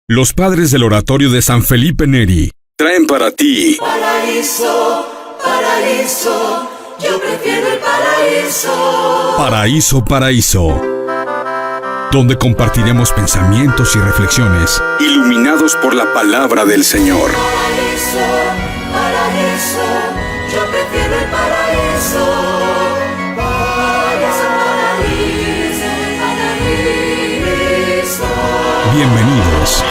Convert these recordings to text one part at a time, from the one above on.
Los padres del oratorio de San Felipe Neri traen para ti Paraíso, paraíso, yo prefiero el paraíso. Paraíso, Paraíso, donde compartiremos pensamientos y reflexiones iluminados por la palabra del Señor. Paraíso, paraíso, yo prefiero el paraíso. Paraíso, paraíso, paraíso. Bienvenidos.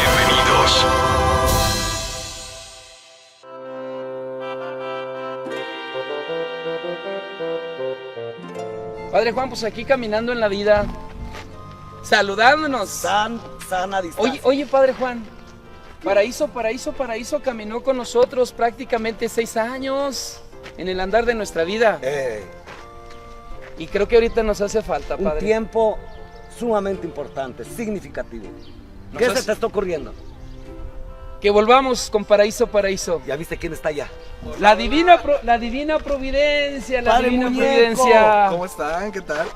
Padre Juan, pues aquí caminando en la vida, saludándonos. Sana distancia. Oye, Padre Juan, Paraíso caminó con nosotros prácticamente 6 años en el andar de nuestra vida. Y creo que ahorita nos hace falta, Un Padre. tiempo sumamente importante, significativo. ¿Qué se te está ocurriendo? Que volvamos con Paraíso. ¿Ya viste quién está allá? La divina providencia, Padre divina muñeco. providencia. ¿Cómo están? ¿Qué tal?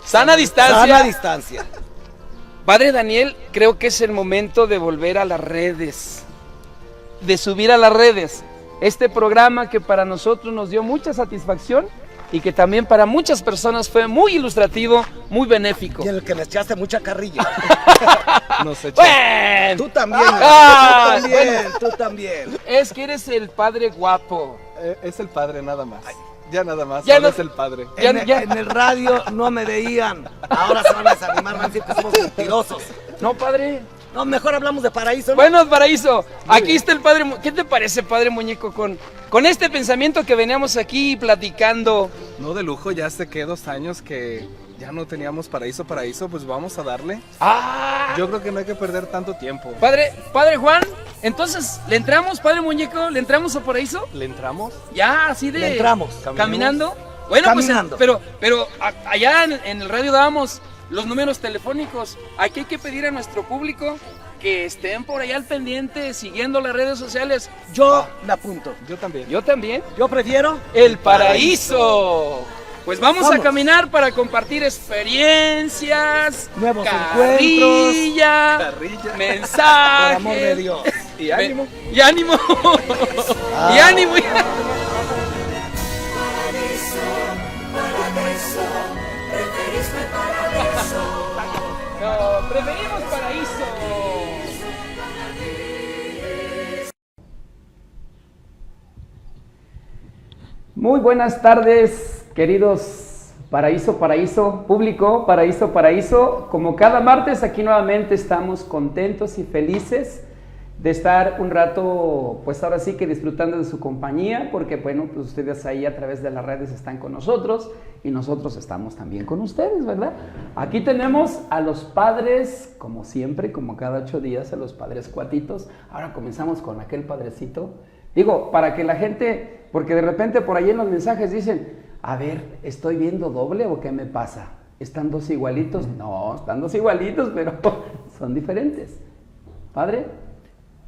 Sana distancia. Sana distancia. Padre Daniel, creo que es el momento de volver a las redes, de subir a las redes este programa que para nosotros nos dio mucha satisfacción y que también para muchas personas fue muy ilustrativo, muy benéfico. Y en el que me echaste mucha carrilla. Nos echó. Bueno, Tú también. Tú también. es que eres el padre guapo. Es el padre nada más. Ya nada más. Ya Solo no- es el padre. Ya- En el radio no me veían. Ahora se van a desanimar, van a decir que somos mentirosos. No, padre. No, mejor hablamos de paraíso, ¿no? Bueno, Paraíso, aquí está el padre. ¿Qué te parece, padre muñeco, con este pensamiento que veníamos aquí platicando? No de lujo, ya hace que 2 años que ya no teníamos paraíso, pues vamos a darle. ¡Ah! Yo creo que no hay que perder tanto tiempo. Padre Juan, entonces, ¿le entramos, padre muñeco? ¿Le entramos a Paraíso? ¿Le entramos? Ya, así de... Le entramos. ¿Caminando? Bueno, Caminando. pues, pero allá en el radio dábamos los números telefónicos. Aquí hay que pedir a nuestro público que estén por allá al pendiente, siguiendo las redes sociales. Yo me apunto. Yo también. Yo también. Yo prefiero El paraíso. Pues vamos a Vamos. caminar para compartir experiencias, Nuevos carrilla, Carrilla. mensajes. por amor de Dios. Y ánimo. Y ánimo. Y ánimo. Paraíso, preferiste el paraíso. No, preferimos paraíso. Muy buenas tardes, queridos Paraíso, público, Paraíso. Como cada martes, aquí nuevamente estamos contentos y felices de estar un rato, pues ahora sí que disfrutando de su compañía, porque bueno, pues ustedes ahí a través de las redes están con nosotros y nosotros estamos también con ustedes, ¿verdad? Aquí tenemos a los padres, como siempre, como cada 8 días, a los padres cuatitos. Ahora comenzamos con aquel padrecito. Digo, para que la gente, porque de repente por ahí en los mensajes dicen, a ver, ¿estoy viendo doble o qué me pasa? ¿Están dos igualitos? No, están dos igualitos, pero son diferentes. ¿Padre?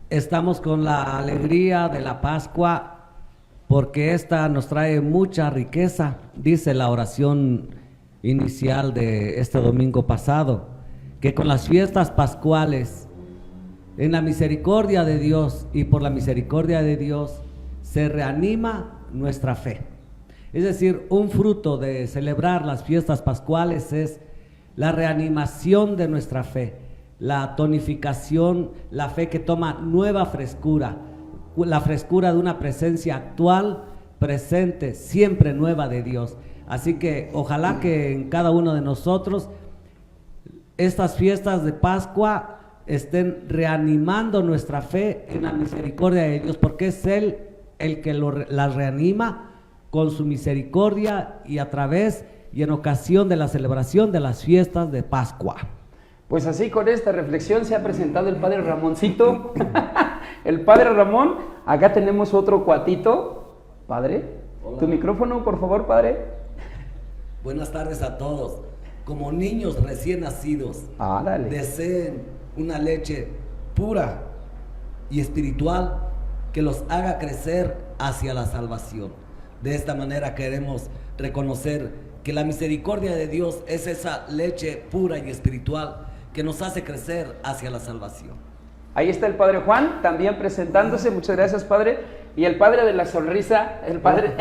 Estamos con la alegría de la Pascua porque esta nos trae mucha riqueza, dice la oración inicial de este domingo pasado, que con las fiestas pascuales, en la misericordia de Dios y por la misericordia de Dios, se reanima nuestra fe. Es decir, un fruto de celebrar las fiestas pascuales es la reanimación de nuestra fe, la tonificación, la fe que toma nueva frescura, la frescura de una presencia actual, presente, siempre nueva de Dios. Así que ojalá que en cada uno de nosotros estas fiestas de Pascua estén reanimando nuestra fe en la misericordia de Dios, porque es Él el que las reanima con su misericordia y a través y en ocasión de la celebración de las fiestas de Pascua. Pues así con esta reflexión se ha presentado el padre Ramoncito. El padre Ramón, acá tenemos otro cuatito. Padre, Hola. Tu micrófono, por favor, padre. Buenas tardes a todos. Como niños recién nacidos, Dale. deseen una leche pura y espiritual que los haga crecer hacia la salvación. De esta manera queremos reconocer que la misericordia de Dios es esa leche pura y espiritual que nos hace crecer hacia la salvación. Ahí está el Padre Juan, también presentándose. Muchas gracias, Padre. Y el Padre de la sonrisa, el Padre...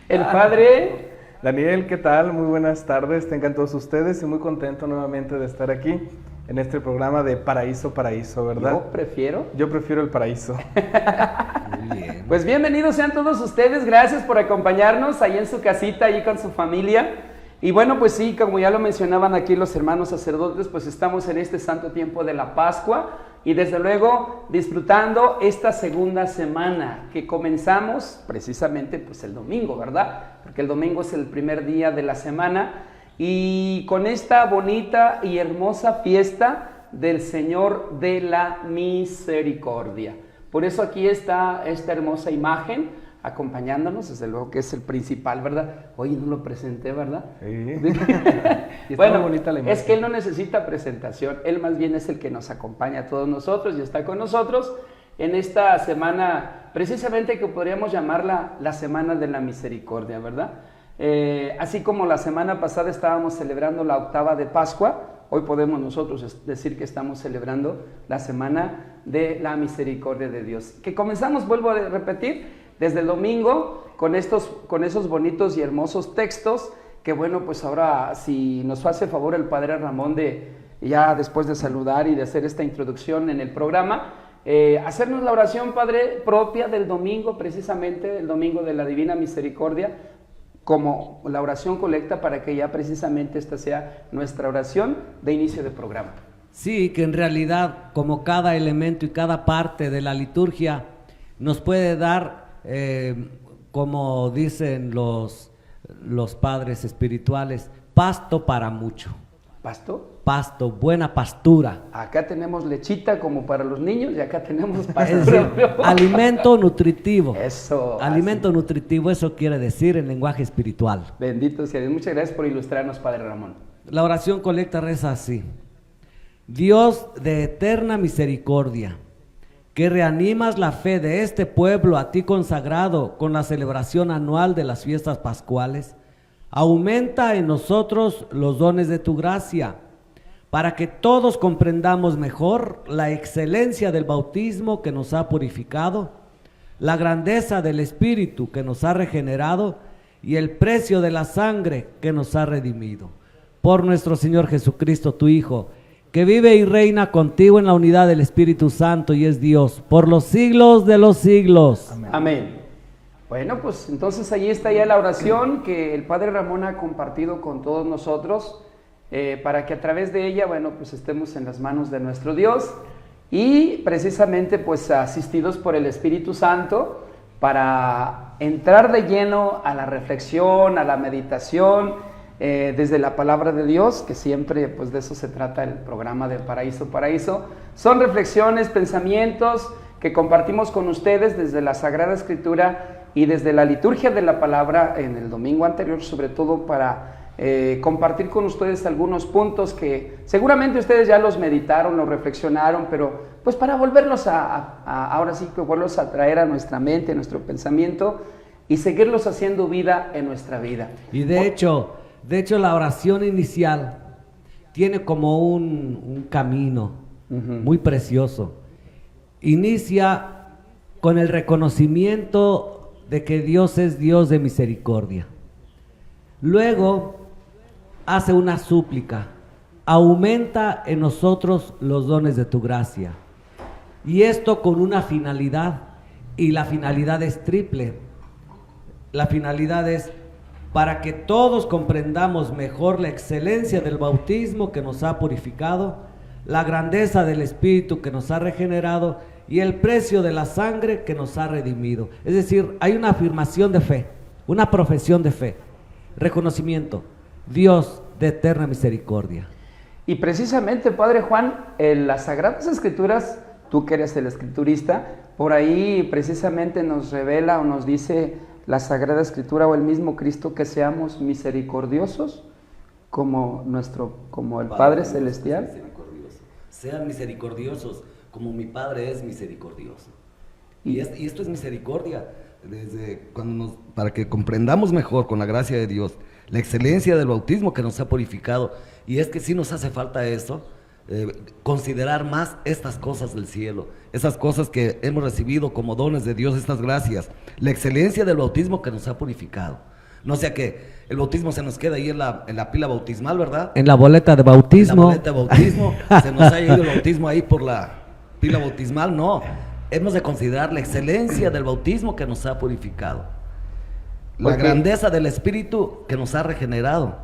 el Padre... Daniel, ¿qué tal? Muy buenas tardes, tengan todos ustedes y muy contento nuevamente de estar aquí en este programa de Paraíso, ¿verdad? Yo prefiero el paraíso. Muy bien. Pues bienvenidos sean todos ustedes, gracias por acompañarnos ahí en su casita, ahí con su familia. Y bueno, pues sí, como ya lo mencionaban aquí los hermanos sacerdotes, pues estamos en este santo tiempo de la Pascua y desde luego disfrutando esta segunda semana que comenzamos precisamente pues el domingo, ¿verdad? Porque el domingo es el primer día de la semana y con esta bonita y hermosa fiesta del Señor de la Misericordia. Por eso aquí está esta hermosa imagen acompañándonos, desde luego que es el principal, ¿verdad? Oye, no lo presenté, ¿verdad? Sí. Bueno, muy bonita la imagen. es que él no necesita presentación, él más bien es el que nos acompaña a todos nosotros y está con nosotros en esta semana, precisamente que podríamos llamarla la Semana de la Misericordia, ¿verdad? Así como la semana pasada estábamos celebrando la octava de Pascua, hoy podemos nosotros decir que estamos celebrando la Semana de la Misericordia de Dios. Que comenzamos, vuelvo a repetir, desde el domingo con esos bonitos y hermosos textos, que bueno, pues ahora si nos hace favor el Padre Ramón de, ya después de saludar y de hacer esta introducción en el programa, hacernos la oración, Padre, propia del domingo, precisamente el domingo de la Divina Misericordia, como la oración colecta para que ya precisamente esta sea nuestra oración de inicio de programa. Sí, que en realidad como cada elemento y cada parte de la liturgia nos puede dar, como dicen los padres espirituales, pasto para mucho. ¿Pasto? Pasto, buena pastura. Acá tenemos lechita como para los niños y acá tenemos Es pastura. decir, alimento nutritivo. Eso. Alimento así. nutritivo, eso quiere decir en lenguaje espiritual. Bendito sea Dios. Muchas gracias por ilustrarnos, Padre Ramón. La oración colecta reza así: Dios de eterna misericordia, que reanimas la fe de este pueblo a ti consagrado con la celebración anual de las fiestas pascuales, aumenta en nosotros los dones de tu gracia, para que todos comprendamos mejor la excelencia del bautismo que nos ha purificado, la grandeza del Espíritu que nos ha regenerado y el precio de la sangre que nos ha redimido. Por nuestro Señor Jesucristo, tu Hijo, que vive y reina contigo en la unidad del Espíritu Santo y es Dios, por los siglos de los siglos. Amén. Amén. Bueno, pues entonces ahí está ya la oración que el Padre Ramón ha compartido con todos nosotros, para que a través de ella, bueno, pues estemos en las manos de nuestro Dios y precisamente pues asistidos por el Espíritu Santo para entrar de lleno a la reflexión, a la meditación, desde la palabra de Dios, que siempre pues de eso se trata el programa de Paraíso. Son reflexiones, pensamientos que compartimos con ustedes desde la Sagrada Escritura y desde la liturgia de la palabra en el domingo anterior, sobre todo para compartir con ustedes algunos puntos que seguramente ustedes ya los meditaron, los reflexionaron, pero pues para volverlos ahora sí que volverlos a traer a nuestra mente, a nuestro pensamiento y seguirlos haciendo vida en nuestra vida. Y de hecho la oración inicial tiene como un camino muy precioso. Inicia con el reconocimiento de que Dios es Dios de misericordia. Luego hace una súplica: aumenta en nosotros los dones de tu gracia. Y esto con una finalidad, y la finalidad es triple. La finalidad es para que todos comprendamos mejor la excelencia del bautismo que nos ha purificado, la grandeza del Espíritu que nos ha regenerado y el precio de la sangre que nos ha redimido. Es decir, hay una afirmación de fe, una profesión de fe, reconocimiento, Dios de eterna misericordia. Y precisamente, Padre Juan, en las Sagradas Escrituras, tú que eres el escriturista, por ahí precisamente nos revela o nos dice la Sagrada Escritura o el mismo Cristo que seamos misericordiosos como el Padre Celestial. Sean misericordiosos como mi Padre es misericordioso. Y esto es misericordia, para que comprendamos mejor con la gracia de Dios la excelencia del bautismo que nos ha purificado. Y es que sí nos hace falta eso, considerar más estas cosas del cielo, esas cosas que hemos recibido como dones de Dios, estas gracias, la excelencia del bautismo que nos ha purificado. No sea que el bautismo se nos queda ahí en la pila bautismal, ¿verdad? En la boleta de bautismo. En la boleta de bautismo, se nos ha ido el bautismo ahí por la pila bautismal, no. Hemos de considerar la excelencia del bautismo que nos ha purificado, la grandeza del Espíritu que nos ha regenerado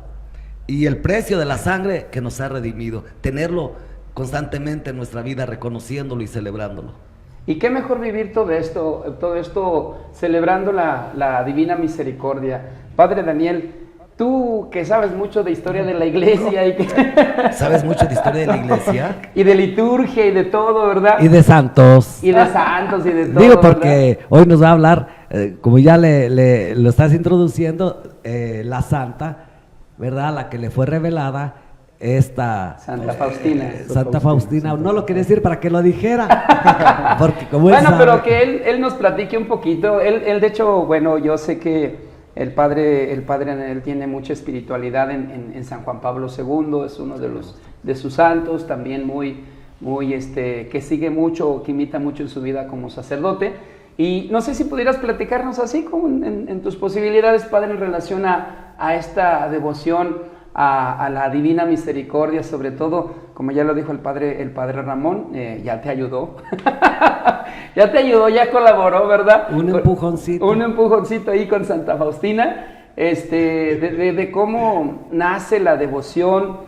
y el precio de la sangre que nos ha redimido. Tenerlo constantemente en nuestra vida, reconociéndolo y celebrándolo. Y qué mejor vivir todo esto celebrando la divina misericordia. Padre Daniel, tú que sabes mucho de historia de la iglesia y que ¿sabes mucho de historia de la iglesia? Y de liturgia y de todo, ¿verdad? Y de santos. Y de santos y de todo. Digo porque ¿verdad? Hoy nos va a hablar, como ya lo estás introduciendo, la santa, ¿verdad? La que le fue revelada esta Santa Faustina. Santa Faustina, no lo quería decir para que lo dijera. Porque como bueno, pero que él nos platique un poquito. Él de hecho, bueno, yo sé que el padre Daniel tiene mucha espiritualidad en San Juan Pablo II, es uno de sus santos, también muy que sigue mucho, que imita mucho en su vida como sacerdote. Y no sé si pudieras platicarnos así como en tus posibilidades, padre, en relación a esta devoción a la divina misericordia, sobre todo, como ya lo dijo el padre Ramón, ya te ayudó. Ya colaboró, ¿verdad? Un empujoncito ahí con Santa Faustina, de cómo nace la devoción,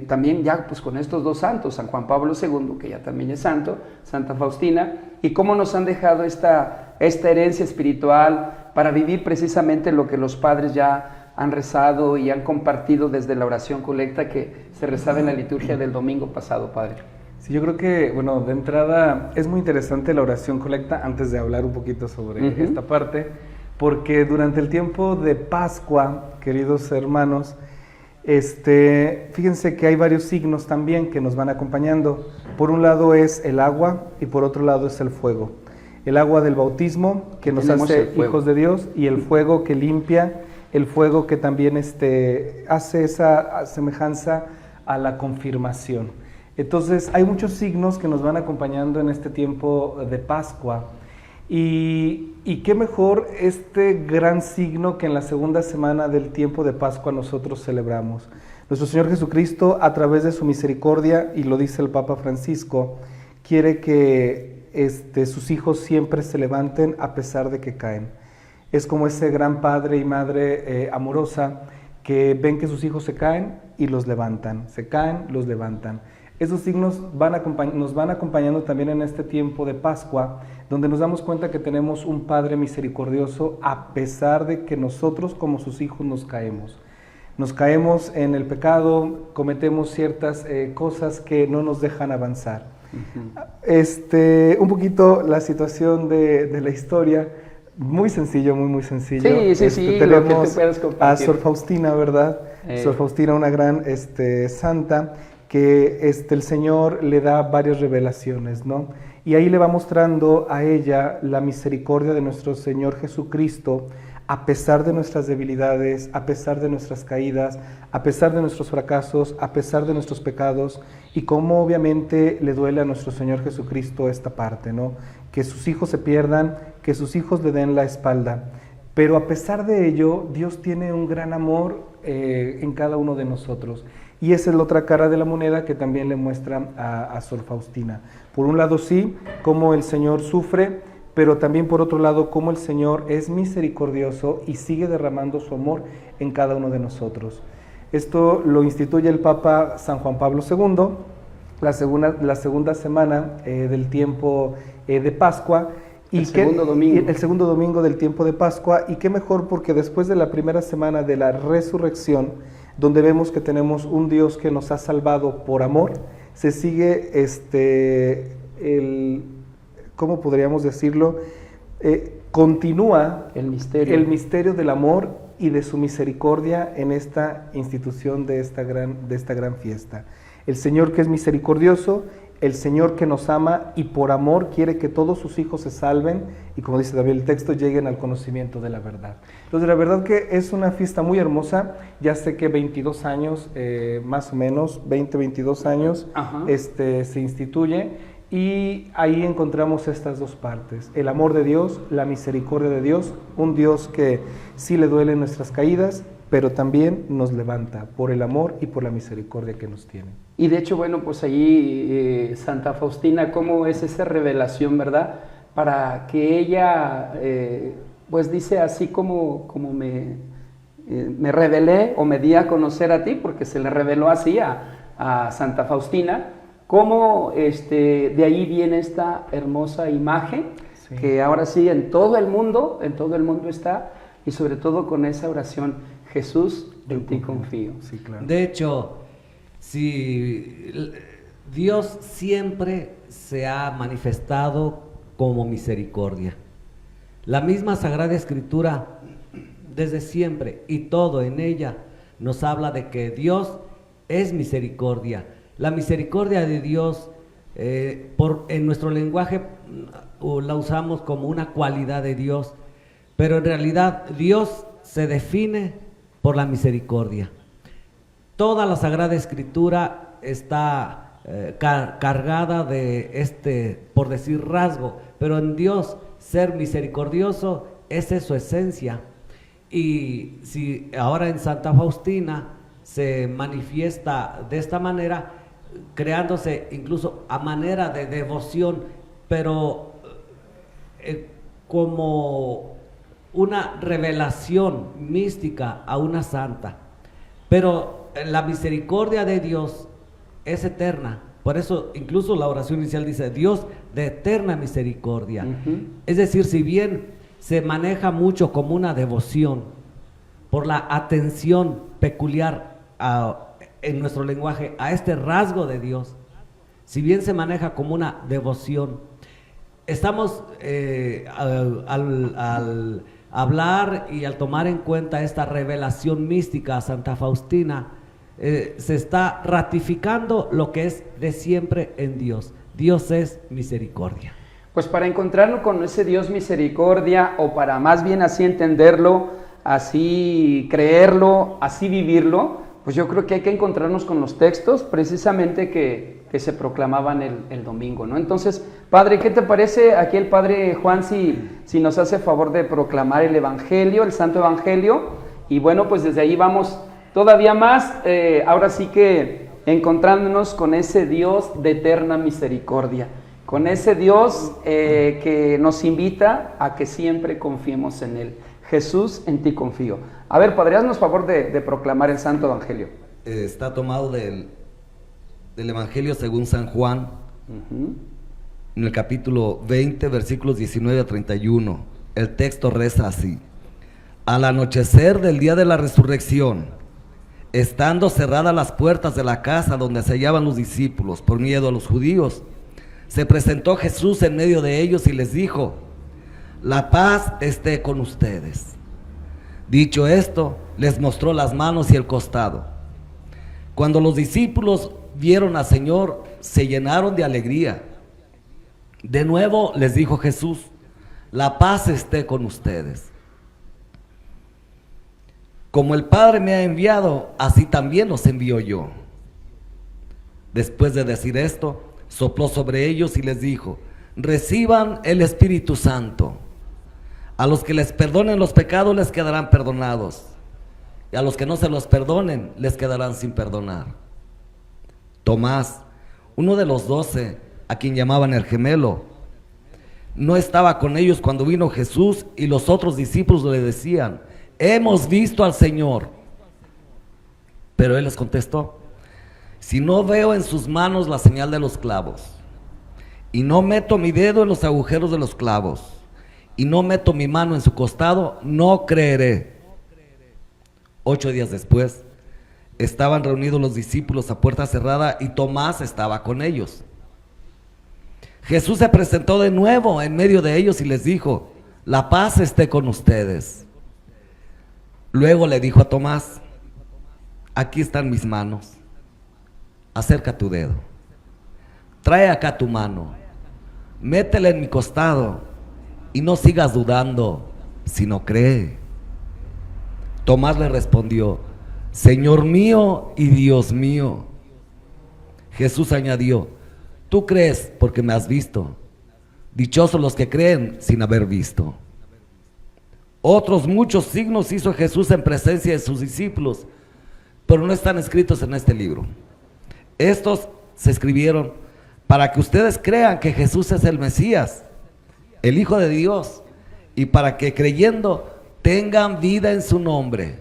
también ya pues con estos dos santos, San Juan Pablo II, que ya también es santo, Santa Faustina, y cómo nos han dejado esta herencia espiritual para vivir precisamente lo que los padres ya han rezado y han compartido desde la oración colecta que se rezaba en la liturgia del domingo pasado, padre. Sí, yo creo que, bueno, de entrada es muy interesante la oración colecta, antes de hablar un poquito sobre esta parte, porque durante el tiempo de Pascua, queridos hermanos, fíjense que hay varios signos también que nos van acompañando. Por un lado es el agua y por otro lado es el fuego. El agua del bautismo que nos hace hijos de Dios y el fuego que limpia, el fuego que también hace esa semejanza a la confirmación. Entonces hay muchos signos que nos van acompañando en este tiempo de Pascua y qué mejor este gran signo que en la segunda semana del tiempo de Pascua nosotros celebramos. Nuestro Señor Jesucristo, a través de su misericordia, y lo dice el Papa Francisco, quiere que sus hijos siempre se levanten a pesar de que caen. Es como ese gran padre y madre amorosa que ven que sus hijos se caen y los levantan, se caen, los levantan. Esos signos nos van acompañando también en este tiempo de Pascua, donde nos damos cuenta que tenemos un Padre misericordioso a pesar de que nosotros como sus hijos nos caemos. Nos caemos en el pecado, cometemos ciertas cosas que no nos dejan avanzar. Un poquito la situación de la historia. Muy sencillo, muy sencillo. Sí, tenemos lo que tú puedas compartir. a Sor Faustina, ¿verdad? Sor Faustina, una gran santa, que el Señor le da varias revelaciones, ¿no? Y ahí le va mostrando a ella la misericordia de nuestro Señor Jesucristo, a pesar de nuestras debilidades, a pesar de nuestras caídas, a pesar de nuestros fracasos, a pesar de nuestros pecados, y cómo obviamente le duele a nuestro Señor Jesucristo esta parte, ¿no? Que sus hijos se pierdan, que sus hijos le den la espalda. Pero a pesar de ello, Dios tiene un gran amor en cada uno de nosotros. Y esa es la otra cara de la moneda que también le muestra a Sor Faustina. Por un lado sí, cómo el Señor sufre, pero también por otro lado cómo el Señor es misericordioso y sigue derramando su amor en cada uno de nosotros. Esto lo instituye el Papa San Juan Pablo II, la segunda semana del tiempo de Pascua. El segundo domingo del tiempo de Pascua, y qué mejor porque después de la primera semana de la resurrección, donde vemos que tenemos un Dios que nos ha salvado por amor, se sigue ¿cómo podríamos decirlo? Continúa el misterio del amor y de su misericordia en esta institución de esta gran fiesta. El Señor, que es misericordioso, el Señor que nos ama y por amor quiere que todos sus hijos se salven y, como dice David el texto, lleguen al conocimiento de la verdad. Entonces, la verdad que es una fiesta muy hermosa. Ya sé que 22 años, más o menos, 22 años, se instituye. Y ahí encontramos estas dos partes, el amor de Dios, la misericordia de Dios, un Dios que sí le duelen nuestras caídas, pero también nos levanta por el amor y por la misericordia que nos tiene. Y de hecho, bueno, pues ahí Santa Faustina, ¿cómo es esa revelación, verdad? Para que ella, pues dice así como me revelé o me di a conocer a ti, porque se le reveló así a Santa Faustina. Cómo de ahí viene esta hermosa imagen, sí, que ahora sí en todo el mundo está, y sobre todo con esa oración, Jesús, en ti confío. Sí, claro. De hecho, si Dios siempre se ha manifestado como misericordia. La misma Sagrada Escritura, desde siempre y todo en ella, nos habla de que Dios es misericordia. La misericordia de Dios, en nuestro lenguaje la usamos como una cualidad de Dios, pero en realidad Dios se define por la misericordia. Toda la Sagrada Escritura está cargada de por decir rasgo, pero en Dios ser misericordioso, esa es su esencia. Y si ahora en Santa Faustina se manifiesta de esta manera, creándose incluso a manera de devoción, pero como una revelación mística a una santa. Pero la misericordia de Dios es eterna. Por eso incluso la oración inicial dice Dios de eterna misericordia. Es decir, si bien se maneja mucho como una devoción por la atención peculiar en nuestro lenguaje a este rasgo de Dios, si bien se maneja como una devoción, estamos al hablar y al tomar en cuenta esta revelación mística a Santa Faustina, se está ratificando lo que es de siempre en Dios. Dios es misericordia. Pues para encontrarnos con ese Dios misericordia, o para más bien así entenderlo, así creerlo, así vivirlo, pues yo creo que hay que encontrarnos con los textos precisamente que se proclamaban el domingo, ¿no? Entonces, Padre, ¿qué te parece aquí el Padre Juan si nos hace favor de proclamar el Evangelio, el Santo Evangelio? Y bueno, pues desde ahí vamos todavía más, ahora sí que encontrándonos con ese Dios de eterna misericordia, con ese Dios que nos invita a que siempre confiemos en Él. Jesús, en ti confío. A ver, Padre, haznos favor de proclamar el Santo Evangelio. Está tomado del Evangelio según San Juan, en el capítulo 20, versículos 19 a 31. El texto reza así: al anochecer del día de la resurrección, estando cerradas las puertas de la casa donde se hallaban los discípulos por miedo a los judíos, se presentó Jesús en medio de ellos y les dijo: la paz esté con ustedes. Dicho esto, les mostró las manos y el costado. Cuando los discípulos vieron al Señor, se llenaron de alegría. De nuevo les dijo Jesús: la paz esté con ustedes. Como el Padre me ha enviado, así también los envío yo. Después de decir esto, sopló sobre ellos y les dijo: reciban el Espíritu Santo. A los que les perdonen los pecados les quedarán perdonados, y a los que no se los perdonen les quedarán sin perdonar. Tomás, uno de los 12, a quien llamaban el gemelo, no estaba con ellos cuando vino Jesús, y los otros discípulos le decían: hemos visto al Señor. Pero él les contestó: si no veo en sus manos la señal de los clavos, y no meto mi dedo en los agujeros de los clavos, y no meto mi mano en su costado, no creeré. 8 días después, estaban reunidos los discípulos a puerta cerrada y Tomás estaba con ellos. Jesús se presentó de nuevo en medio de ellos y les dijo: la paz esté con ustedes. Luego le dijo a Tomás: aquí están mis manos, acerca tu dedo, trae acá tu mano, métela en mi costado y no sigas dudando, sino cree. Tomás le respondió: Señor mío y Dios mío. Jesús añadió: tú crees porque me has visto. Dichosos los que creen sin haber visto. Otros muchos signos hizo Jesús en presencia de sus discípulos, pero no están escritos en este libro. Estos se escribieron para que ustedes crean que Jesús es el Mesías, el Hijo de Dios, y para que creyendo tengan vida en su nombre.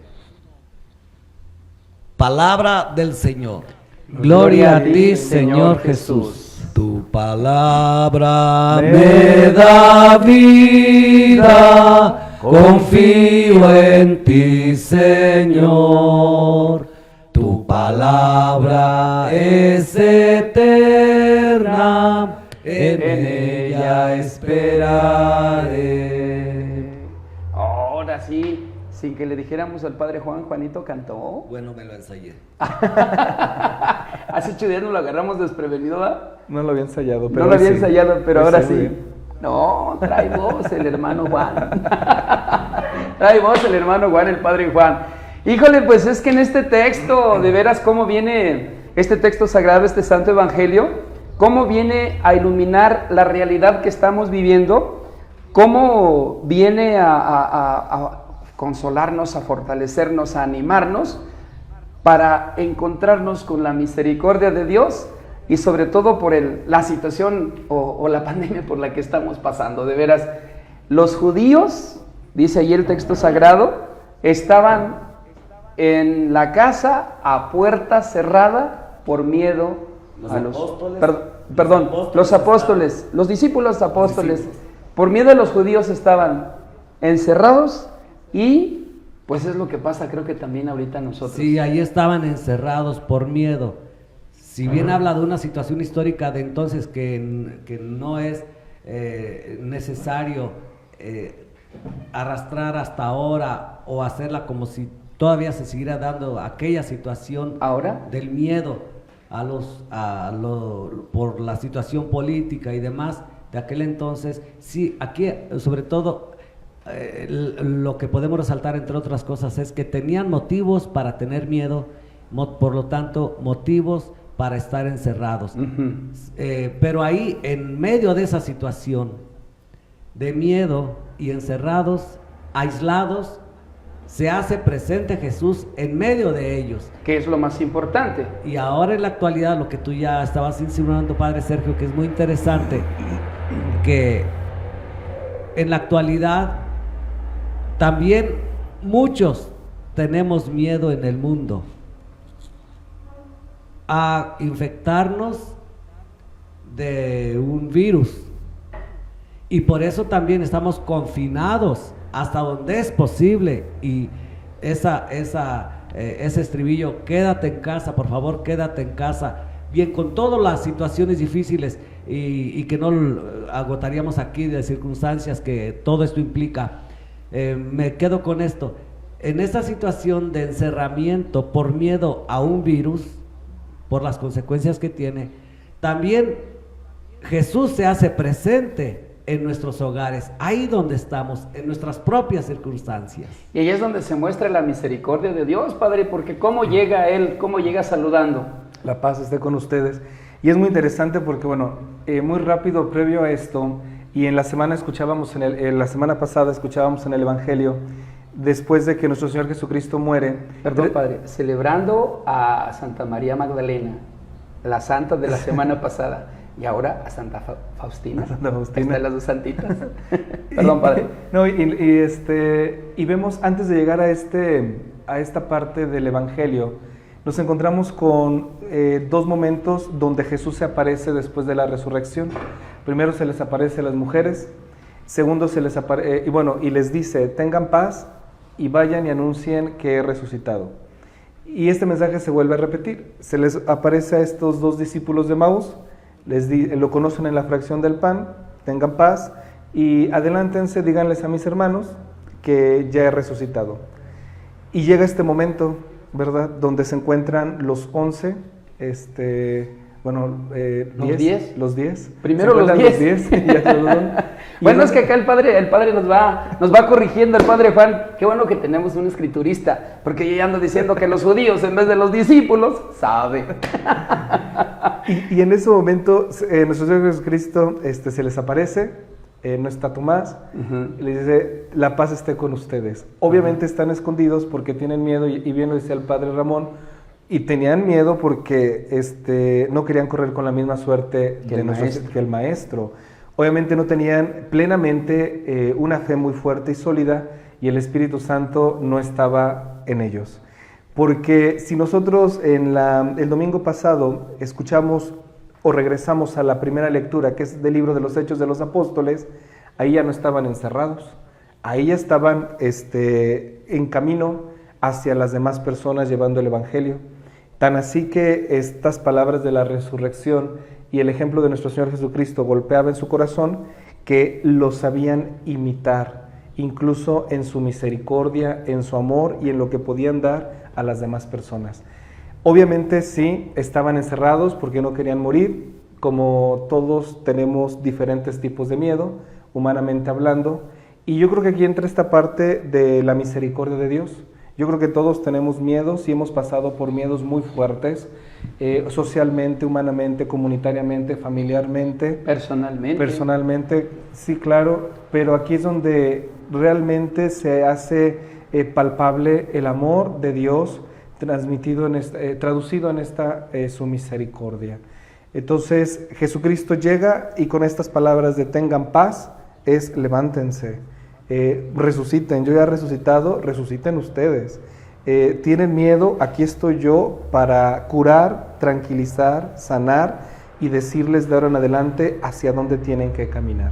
Palabra del Señor. Gloria a ti, Señor Jesús. Tu palabra me da vida, confío en ti, Señor. Tu palabra es eterna, en ella esperaré. Ahora sí, sin que le dijéramos al padre Juan, Juanito cantó. Bueno, me lo ensayé. Hace 8 días nos lo agarramos desprevenido, ¿verdad? No lo había ensayado, pero No lo había sí. ensayado, pero Lo ahora hice muy sí. bien. No, trae voz el hermano Juan. Trae voz el hermano Juan, el padre Juan. Híjole, pues es que en este texto, de veras, cómo viene este texto sagrado, este santo evangelio, cómo viene a iluminar la realidad que estamos viviendo, cómo viene a consolarnos, a fortalecernos, a animarnos para encontrarnos con la misericordia de Dios y sobre todo por la situación o la pandemia por la que estamos pasando. De veras, los judíos, dice ahí el texto sagrado, estaban en la casa a puerta cerrada por miedo a los apóstoles, los discípulos apóstoles, por miedo a los judíos estaban encerrados y pues es lo que pasa creo que también ahorita nosotros. Sí, ahí estaban encerrados por miedo. Si bien habla de una situación histórica de entonces que no es necesario arrastrar hasta ahora o hacerla como si todavía se siguiera dando aquella situación ahora del miedo por la situación política y demás de aquel entonces. Sí, aquí sobre todo lo que podemos resaltar entre otras cosas es que tenían motivos para tener miedo, por lo tanto motivos para estar encerrados. Pero ahí en medio de esa situación de miedo y encerrados, aislados, se hace presente Jesús en medio de ellos. Que es lo más importante. Y ahora en la actualidad, lo que tú ya estabas insinuando, Padre Sergio, que es muy interesante, que en la actualidad también muchos tenemos miedo en el mundo a infectarnos de un virus. Y por eso también estamos confinados hasta donde es posible, y ese estribillo, quédate en casa, por favor, quédate en casa, bien, con todas las situaciones difíciles y que no agotaríamos aquí de circunstancias que todo esto implica, me quedo con esto, en esta situación de encerramiento por miedo a un virus, por las consecuencias que tiene, también Jesús se hace presente en nuestros hogares, ahí donde estamos, en nuestras propias circunstancias. Y ahí es donde se muestra la misericordia de Dios, Padre, porque cómo llega Él, cómo llega saludando. La paz esté con ustedes. Y es muy interesante porque, bueno, muy rápido previo a esto, y en la semana escuchábamos, la semana pasada escuchábamos en el Evangelio, después de que nuestro Señor Jesucristo muere. Perdón, Padre, celebrando a Santa María Magdalena, la santa de la semana pasada. Y ahora a Santa Faustina. Santa Faustina. Ahí están las dos santitas. Perdón, Padre. No, y vemos, antes de llegar a esta parte del Evangelio, nos encontramos con 2 momentos donde Jesús se aparece después de la resurrección. Primero se les aparece a las mujeres, segundo se les aparece, y les dice, tengan paz y vayan y anuncien que he resucitado. Y este mensaje se vuelve a repetir. Se les aparece a estos 2 discípulos de Maús, lo conocen en la fracción del pan, tengan paz y adelántense, díganles a mis hermanos que ya he resucitado. Y llega este momento, ¿verdad?, donde se encuentran los 11 Bueno, ¿Los 10? Los 10. Primero los 10. Bueno, es que acá el padre nos va corrigiendo, el padre Juan. Qué bueno que tenemos un escriturista, porque yo ya ando diciendo que los judíos en vez de los discípulos, sabe. Y en ese momento nuestro Señor Jesucristo se les aparece, no está Tomás, y le dice, la paz esté con ustedes. Obviamente están escondidos porque tienen miedo, y bien lo decía el padre Ramón, y tenían miedo porque no querían correr con la misma suerte que el maestro. Obviamente no tenían plenamente una fe muy fuerte y sólida, y el Espíritu Santo no estaba en ellos. Porque si nosotros el domingo pasado escuchamos o regresamos a la primera lectura, que es del libro de los Hechos de los Apóstoles, ahí ya no estaban encerrados, ahí ya estaban en camino hacia las demás personas llevando el Evangelio. Tan así que estas palabras de la resurrección y el ejemplo de nuestro Señor Jesucristo golpeaba en su corazón, que lo sabían imitar, incluso en su misericordia, en su amor y en lo que podían dar a las demás personas. Obviamente sí, estaban encerrados porque no querían morir, como todos tenemos diferentes tipos de miedo, humanamente hablando, y yo creo que aquí entra esta parte de la misericordia de Dios. Yo creo que todos tenemos miedos y hemos pasado por miedos muy fuertes, socialmente, humanamente, comunitariamente, familiarmente. Personalmente, sí, claro, pero aquí es donde realmente se hace palpable el amor de Dios traducido en esta su misericordia. Entonces Jesucristo llega y con estas palabras de tengan paz, es levántense, resuciten, yo ya he resucitado, resuciten ustedes. Tienen miedo, aquí estoy yo para curar, tranquilizar, sanar y decirles de ahora en adelante hacia dónde tienen que caminar.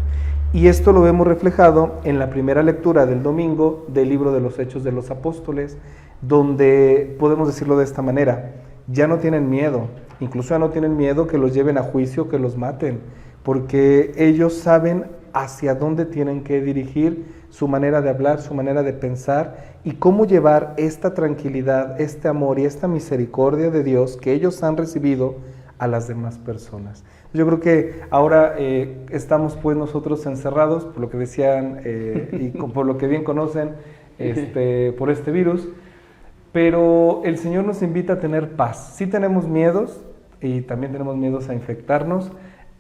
Y esto lo vemos reflejado en la primera lectura del domingo del libro de los Hechos de los Apóstoles, donde podemos decirlo de esta manera: ya no tienen miedo, incluso ya no tienen miedo que los lleven a juicio, que los maten, porque ellos saben hacia dónde tienen que dirigir su manera de hablar, su manera de pensar, y cómo llevar esta tranquilidad, este amor y esta misericordia de Dios que ellos han recibido a las demás personas. Yo creo que ahora estamos pues nosotros encerrados, por lo que decían y por lo que bien conocen, por este virus, pero el Señor nos invita a tener paz. Sí tenemos miedos y también tenemos miedos a infectarnos,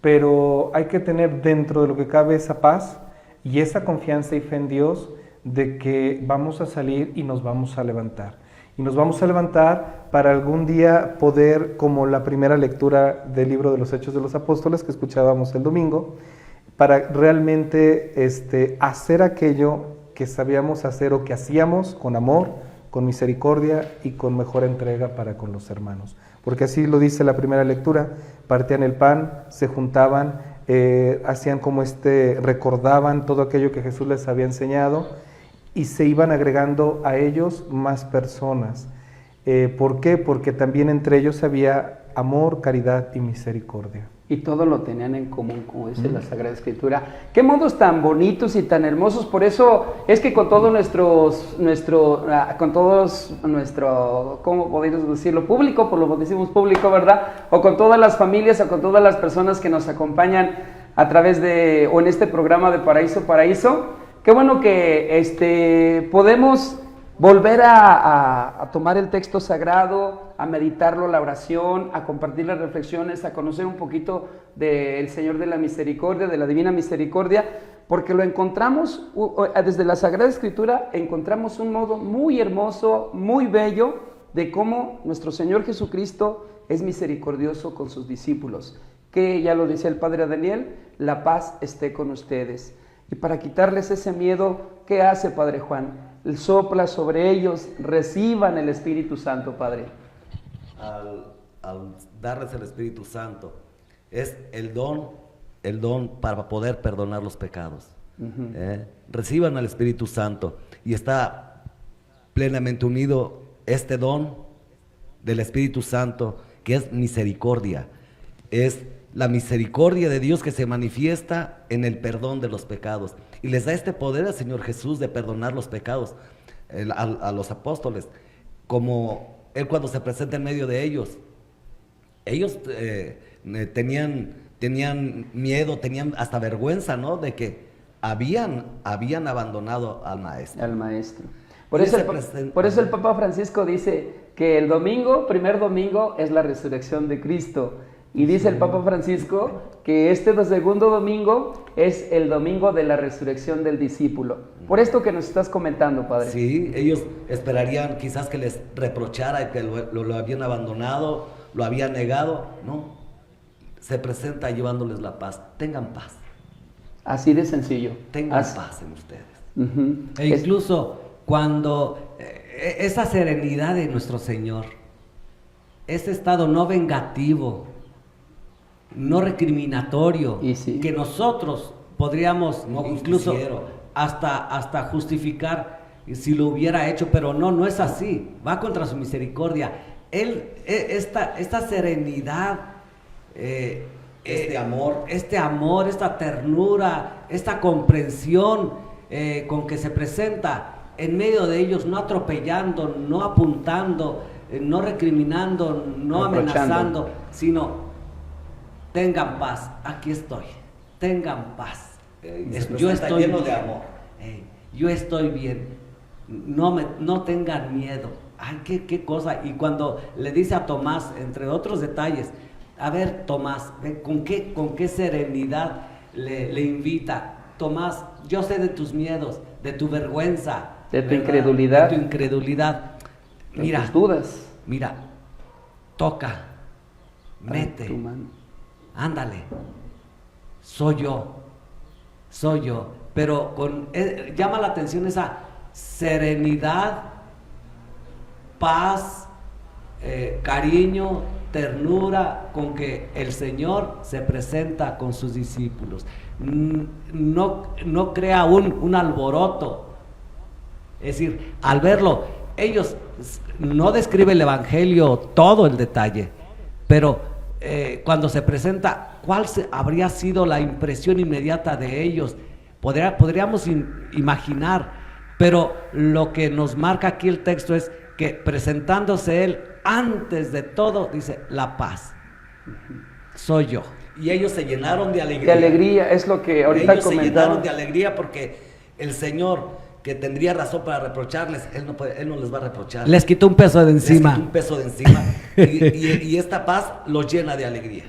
pero hay que tener dentro de lo que cabe esa paz y esa confianza y fe en Dios de que vamos a salir y nos vamos a levantar. Y nos vamos a levantar para algún día poder, como la primera lectura del libro de los Hechos de los Apóstoles que escuchábamos el domingo, para realmente hacer aquello que sabíamos hacer o que hacíamos con amor, con misericordia y con mejor entrega para con los hermanos. Porque así lo dice la primera lectura: partían el pan, se juntaban, hacían como recordaban todo aquello que Jesús les había enseñado y se iban agregando a ellos más personas. ¿Por qué? Porque también entre ellos había amor, caridad y misericordia. Y todo lo tenían en común, como dice la Sagrada Escritura. Qué modos tan bonitos y tan hermosos. Por eso es que con todo nuestro, ¿cómo podríamos decirlo? Público, por lo que decimos público, ¿verdad? O con todas las familias, o con todas las personas que nos acompañan a través de, o en este programa de Paraíso. Qué bueno que podemos volver a tomar el texto sagrado, a meditarlo, la oración, a compartir las reflexiones, a conocer un poquito del Señor de la Misericordia, de la Divina Misericordia, porque lo encontramos, desde la Sagrada Escritura, encontramos un modo muy hermoso, muy bello, de cómo nuestro Señor Jesucristo es misericordioso con sus discípulos, que ya lo decía el Padre Daniel, la paz esté con ustedes. Y para quitarles ese miedo, ¿qué hace Padre Juan? Sopla sobre ellos, reciban el Espíritu Santo, Padre. Al darles el Espíritu Santo, es el don para poder perdonar los pecados. Reciban al Espíritu Santo y está plenamente unido este don del Espíritu Santo, que es misericordia. Es la misericordia de Dios que se manifiesta en el perdón de los pecados. Y les da este poder al Señor Jesús de perdonar los pecados a los apóstoles. Como Él cuando se presenta en medio de ellos, ellos tenían miedo, tenían hasta vergüenza, ¿no? De que habían abandonado al maestro. Al maestro. Por eso el Papa Francisco dice que el domingo, primer domingo, es la resurrección de Cristo. Y dice el Papa Francisco que este segundo domingo es el domingo de la resurrección del discípulo. Por esto que nos estás comentando, Padre. Sí, ellos esperarían quizás que les reprochara que lo habían abandonado, lo habían negado. No, se presenta llevándoles la paz. Tengan paz. Así de sencillo. Tengan paz en ustedes. Uh-huh. E incluso cuando esa serenidad de nuestro Señor, ese estado no vengativo, no recriminatorio, sí, que nosotros podríamos incluso hasta justificar si lo hubiera hecho, pero no es así, va contra su misericordia. Él, esta serenidad, este amor, esta ternura, esta comprensión con que se presenta en medio de ellos, no atropellando, no apuntando, no recriminando, no amenazando, sino tengan paz, aquí estoy, tengan paz. Yo estoy lleno de amor. Yo estoy bien. No tengan miedo. Ay, qué cosa. Y cuando le dice a Tomás, entre otros detalles, a ver, Tomás, ¿con qué serenidad le invita? Tomás, yo sé de tus miedos, de tu vergüenza, de tu incredulidad. De tu incredulidad. Mira, tus dudas. Mira, toca, mete. Tu mano. Ándale, soy yo, pero llama la atención esa serenidad, paz, cariño, ternura con que el Señor se presenta con sus discípulos. No crea un alboroto, es decir, al verlo, ellos no describe el Evangelio todo el detalle, pero cuando se presenta, ¿cuál habría sido la impresión inmediata de ellos? Podríamos imaginar, pero lo que nos marca aquí el texto es que presentándose él, antes de todo, dice, la paz, soy yo. Y ellos se llenaron de alegría. De alegría, es lo que ahorita ellos comentaba. Se llenaron de alegría porque el Señor, que tendría razón para reprocharles, Él no les va a reprochar. Les quitó un peso de encima. Y esta paz los llena de alegría.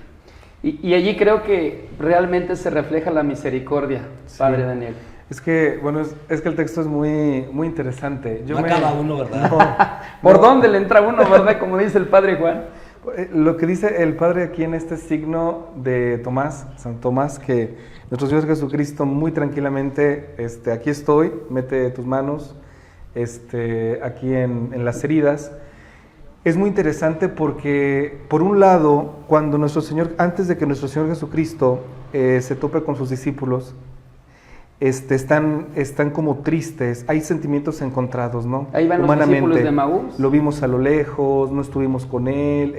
Y allí creo que realmente se refleja la misericordia, Padre Daniel. Es que, bueno, es que el texto es muy, muy interesante. Acaba uno, ¿verdad? ¿Por dónde le entra uno, verdad? Como dice el Padre Juan. Lo que dice el Padre aquí en este signo de Tomás, San Tomás, que nuestro Señor Jesucristo muy tranquilamente, aquí estoy, mete tus manos aquí en las heridas. Es muy interesante porque, por un lado, cuando antes de que nuestro Señor Jesucristo se tope con sus discípulos, están como tristes, hay sentimientos encontrados, ¿no? Ahí van los discípulos de Emaús. Lo vimos a lo lejos, no estuvimos con él,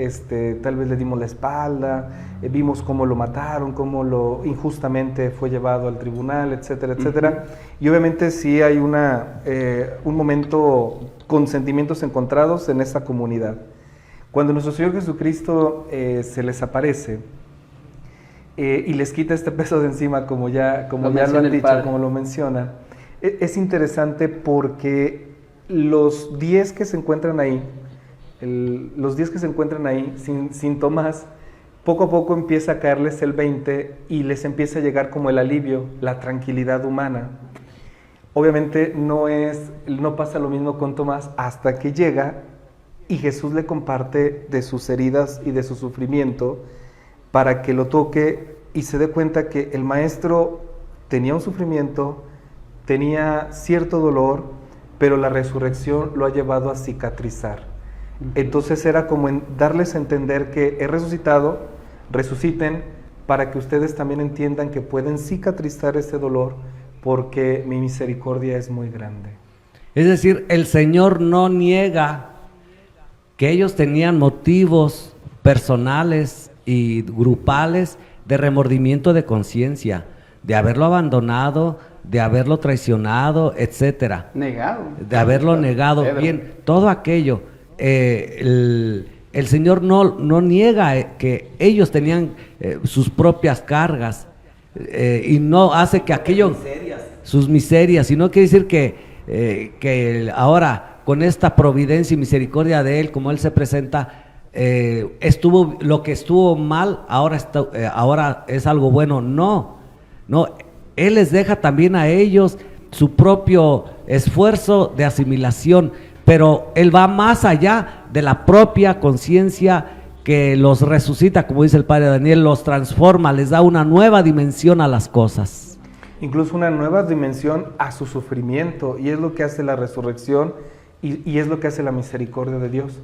tal vez le dimos la espalda, vimos cómo lo mataron, cómo injustamente fue llevado al tribunal, etcétera, etcétera. Y obviamente sí hay un momento con sentimientos encontrados en esa comunidad. Cuando nuestro Señor Jesucristo se les aparece, y les quita este peso de encima, como ya lo han dicho, como lo menciona. Es interesante porque los 10 que se encuentran ahí, sin Tomás, poco a poco empieza a caerles el 20 y les empieza a llegar como el alivio, la tranquilidad humana. Obviamente no pasa lo mismo con Tomás hasta que llega y Jesús le comparte de sus heridas y de su sufrimiento, para que lo toque y se dé cuenta que el maestro tenía un sufrimiento, tenía cierto dolor, pero la resurrección lo ha llevado a cicatrizar. Entonces era como darles a entender que he resucitado, resuciten, para que ustedes también entiendan que pueden cicatrizar ese dolor, porque mi misericordia es muy grande. Es decir, el Señor no niega que ellos tenían motivos personales y grupales de remordimiento de conciencia, de haberlo abandonado, de haberlo traicionado, etcétera. Negado. De haberlo negado. Bien, todo aquello. el Señor no niega que ellos tenían sus propias cargas y no hace que aquello, sus miserias, y no quiere decir que ahora con esta providencia y misericordia de Él, como Él se presenta, lo que estuvo mal, ahora es algo bueno. No, Él les deja también a ellos su propio esfuerzo de asimilación, pero Él va más allá de la propia conciencia que los resucita, como dice el Padre Daniel, los transforma, les da una nueva dimensión a las cosas. Incluso una nueva dimensión a su sufrimiento, y es lo que hace la resurrección y es lo que hace la misericordia de Dios.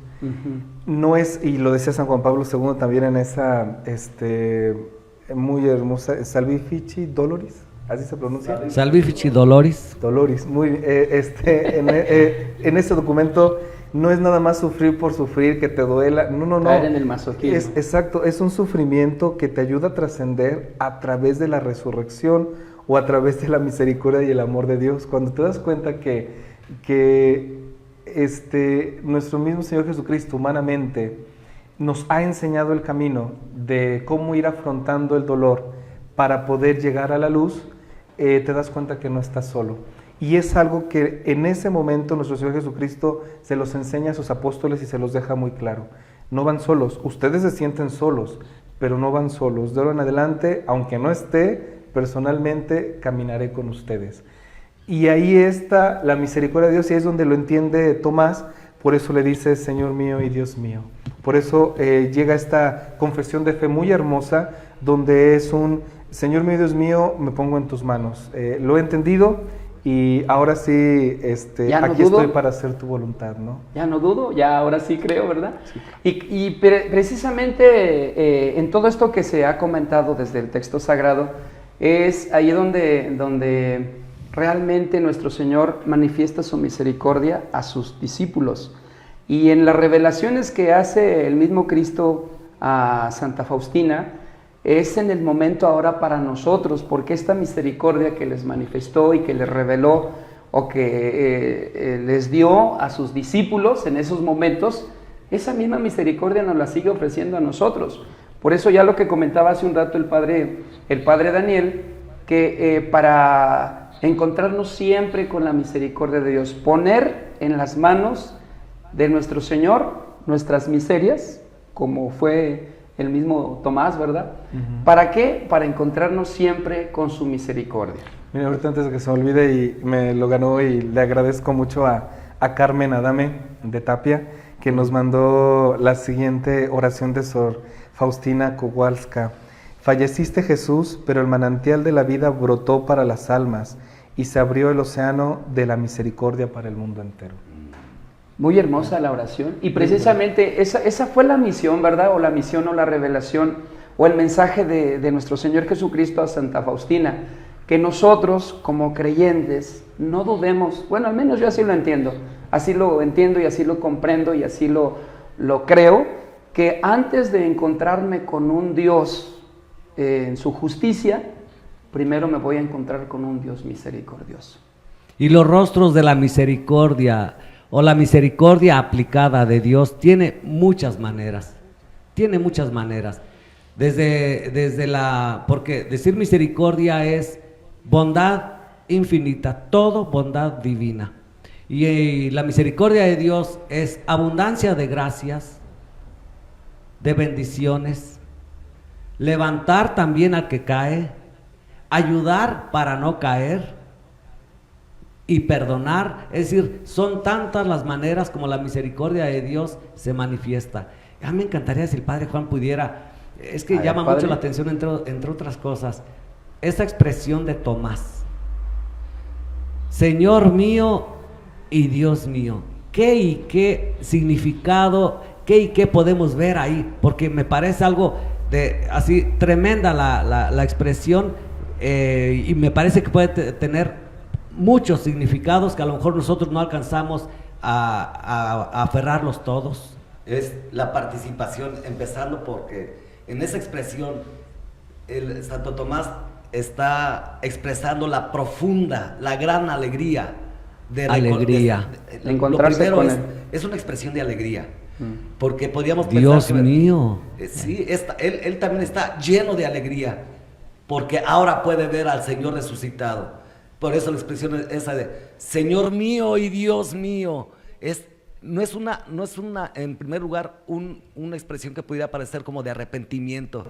No es, y lo decía San Juan Pablo II también en esa muy hermosa, Salvifici Doloris, ¿así se pronuncia? Salvifici Doloris. Doloris, muy en ese documento no es nada más sufrir por sufrir, que te duela, no. Caer en el masoquismo. Exacto, es un sufrimiento que te ayuda a trascender a través de la resurrección o a través de la misericordia y el amor de Dios. Cuando te das cuenta que nuestro mismo Señor Jesucristo humanamente nos ha enseñado el camino de cómo ir afrontando el dolor para poder llegar a la luz, te das cuenta que no estás solo. Y es algo que en ese momento nuestro Señor Jesucristo se los enseña a sus apóstoles y se los deja muy claro. No van solos, ustedes se sienten solos, pero no van solos. De ahora en adelante, aunque no esté, personalmente caminaré con ustedes. Y ahí está la misericordia de Dios, y es donde lo entiende Tomás. Por eso le dice, Señor mío y Dios mío. Por eso llega esta confesión de fe muy hermosa, donde es un, Señor mío y Dios mío, me pongo en tus manos. Lo he entendido, y ahora sí, aquí estoy para hacer tu voluntad, ¿no? Ya no dudo, ya ahora sí creo, ¿verdad? Sí. Y precisamente en todo esto que se ha comentado desde el texto sagrado, es ahí donde realmente nuestro Señor manifiesta su misericordia a sus discípulos. Y en las revelaciones que hace el mismo Cristo a Santa Faustina, es en el momento ahora para nosotros, porque esta misericordia que les manifestó y que les reveló o que les dio a sus discípulos en esos momentos, esa misma misericordia nos la sigue ofreciendo a nosotros. Por eso ya lo que comentaba hace un rato el padre Daniel, que para encontrarnos siempre con la misericordia de Dios, poner en las manos de nuestro Señor nuestras miserias, como fue el mismo Tomás, ¿verdad? ¿Para qué? Para encontrarnos siempre con su misericordia. Mira, ahorita antes de que se me olvide, y me lo ganó, y le agradezco mucho a Carmen Adame de Tapia, que nos mandó la siguiente oración de Sor Faustina Kowalska. Falleciste, Jesús, pero el manantial de la vida brotó para las almas y se abrió el océano de la misericordia para el mundo entero. Muy hermosa la oración, y precisamente esa fue la misión, ¿verdad? O la misión o la revelación o el mensaje de nuestro Señor Jesucristo a Santa Faustina, que nosotros como creyentes no dudemos, bueno, al menos yo así lo entiendo y así lo comprendo y así lo creo, que antes de encontrarme con un Dios en su justicia, primero me voy a encontrar con un Dios misericordioso. Y los rostros de la misericordia o la misericordia aplicada de Dios tiene muchas maneras. Porque decir misericordia es bondad infinita, todo bondad divina. Y la misericordia de Dios es abundancia de gracias, de bendiciones, levantar también al que cae, ayudar para no caer y perdonar. Es decir, son tantas las maneras como la misericordia de Dios se manifiesta. A mí me encantaría si el Padre Juan pudiera, es que llama mucho la atención entre otras cosas, esa expresión de Tomás, Señor mío y Dios mío. ¿Qué significado, qué podemos ver ahí? Porque me parece algo así tremenda la expresión, y me parece que puede tener muchos significados que a lo mejor nosotros no alcanzamos a aferrarlos todos. Es la participación, empezando porque en esa expresión el Santo Tomás está expresando la profunda, la gran alegría de encontrarse con él. Es una expresión de alegría. porque podríamos Dios pensar que, mío. Sí, él también está lleno de alegría, porque ahora puede ver al Señor resucitado. Por eso la expresión esa de Señor mío y Dios mío, no es una, en primer lugar, una expresión que pudiera parecer como de arrepentimiento,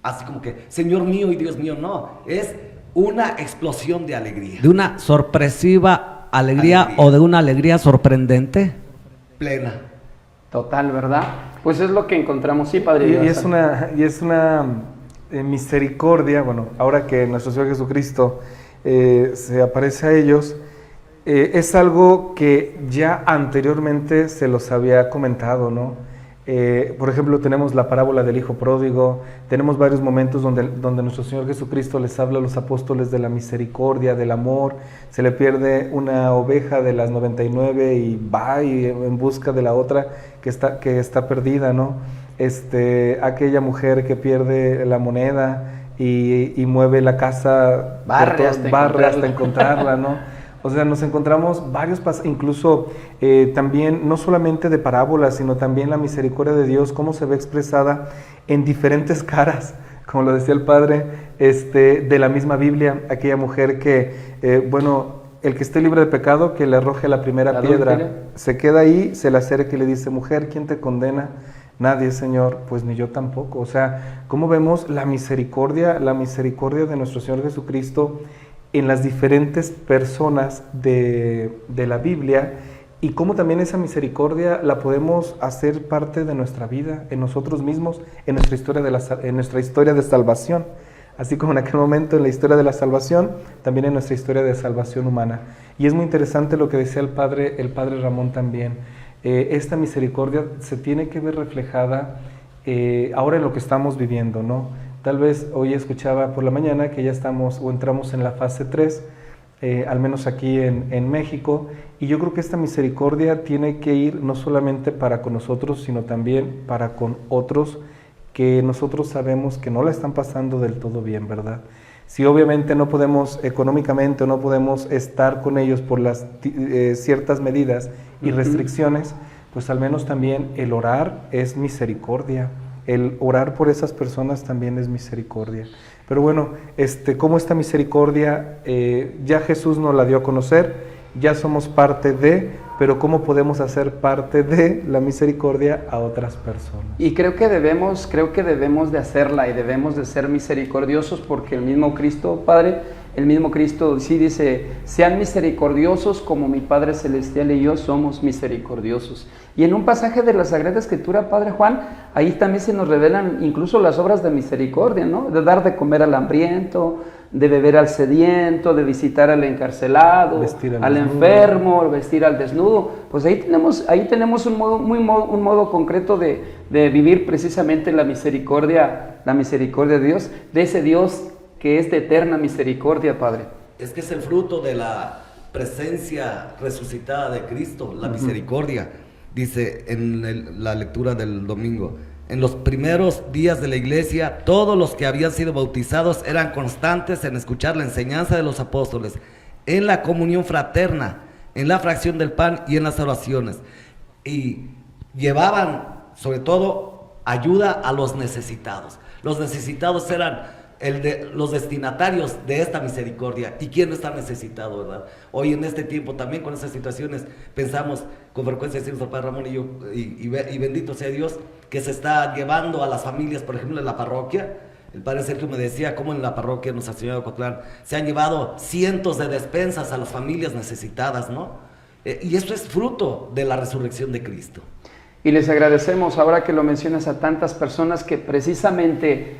así como que Señor mío y Dios mío, no, es una explosión de alegría. De una sorpresiva alegría. O de una alegría sorprendente. Plena. Total, ¿verdad? Pues es lo que encontramos, sí, Padre. Y es una misericordia, bueno, ahora que nuestro Señor Jesucristo se aparece a ellos, es algo que ya anteriormente se los había comentado, ¿no? Por ejemplo, tenemos la parábola del Hijo Pródigo, tenemos varios momentos donde nuestro Señor Jesucristo les habla a los apóstoles de la misericordia, del amor. Se le pierde una oveja de las 99 y va en busca de la otra que está perdida, ¿no? Aquella mujer que pierde la moneda y mueve la casa, barre hasta encontrarla, ¿no? O sea, nos encontramos varios incluso también, no solamente de parábolas, sino también la misericordia de Dios, cómo se ve expresada en diferentes caras, como lo decía el Padre, de la misma Biblia. Aquella mujer que, el que esté libre de pecado, que le arroje la primera piedra. Se queda ahí, se le acerca y le dice, mujer, ¿quién te condena? Nadie, Señor. Pues ni yo tampoco. O sea, ¿cómo vemos la misericordia de nuestro Señor Jesucristo en las diferentes personas de la Biblia, y cómo también esa misericordia la podemos hacer parte de nuestra vida, en nosotros mismos, en nuestra historia de salvación? Así como en aquel momento en la historia de la salvación, también en nuestra historia de salvación humana. Y es muy interesante lo que decía el padre Ramón también. Esta misericordia se tiene que ver reflejada ahora en lo que estamos viviendo, ¿no? Tal vez hoy escuchaba por la mañana que ya estamos o entramos en la fase 3, al menos aquí en México, y yo creo que esta misericordia tiene que ir no solamente para con nosotros, sino también para con otros que nosotros sabemos que no la están pasando del todo bien, ¿verdad? Si obviamente no podemos económicamente o no podemos estar con ellos por las ciertas medidas y restricciones, pues al menos también el orar es misericordia. El orar por esas personas también es misericordia. Pero bueno, cómo esta misericordia ya Jesús nos la dio a conocer, ya somos parte de, pero cómo podemos hacer parte de la misericordia a otras personas. Y creo que debemos de hacerla y debemos de ser misericordiosos, porque el mismo Cristo, Padre, el mismo Cristo sí dice, sean misericordiosos como mi Padre Celestial y yo somos misericordiosos. Y en un pasaje de la Sagrada Escritura, Padre Juan, ahí también se nos revelan incluso las obras de misericordia, ¿no? De dar de comer al hambriento, de beber al sediento, de visitar al encarcelado, al enfermo, vestir al desnudo. Pues ahí tenemos un modo concreto de vivir precisamente la misericordia de Dios, de ese Dios que es de eterna misericordia, Padre. Es que es el fruto de la presencia resucitada de Cristo, la misericordia. Dice en la lectura del domingo, en los primeros días de la iglesia, todos los que habían sido bautizados eran constantes en escuchar la enseñanza de los apóstoles, en la comunión fraterna, en la fracción del pan y en las oraciones. Y llevaban, sobre todo, ayuda a los necesitados. Los necesitados eran los destinatarios de esta misericordia. ¿Y quién no está necesitado, verdad? Hoy en este tiempo también con estas situaciones pensamos con frecuencia, decimos al Padre Ramón y yo, y bendito sea Dios, que se está llevando a las familias, por ejemplo en la parroquia. El Padre Sergio me decía cómo en la parroquia de Nuestra Señora de Ocotlán se han llevado cientos de despensas a las familias necesitadas, ¿no? Y eso es fruto de la resurrección de Cristo. Y les agradecemos, ahora que lo mencionas, a tantas personas que precisamente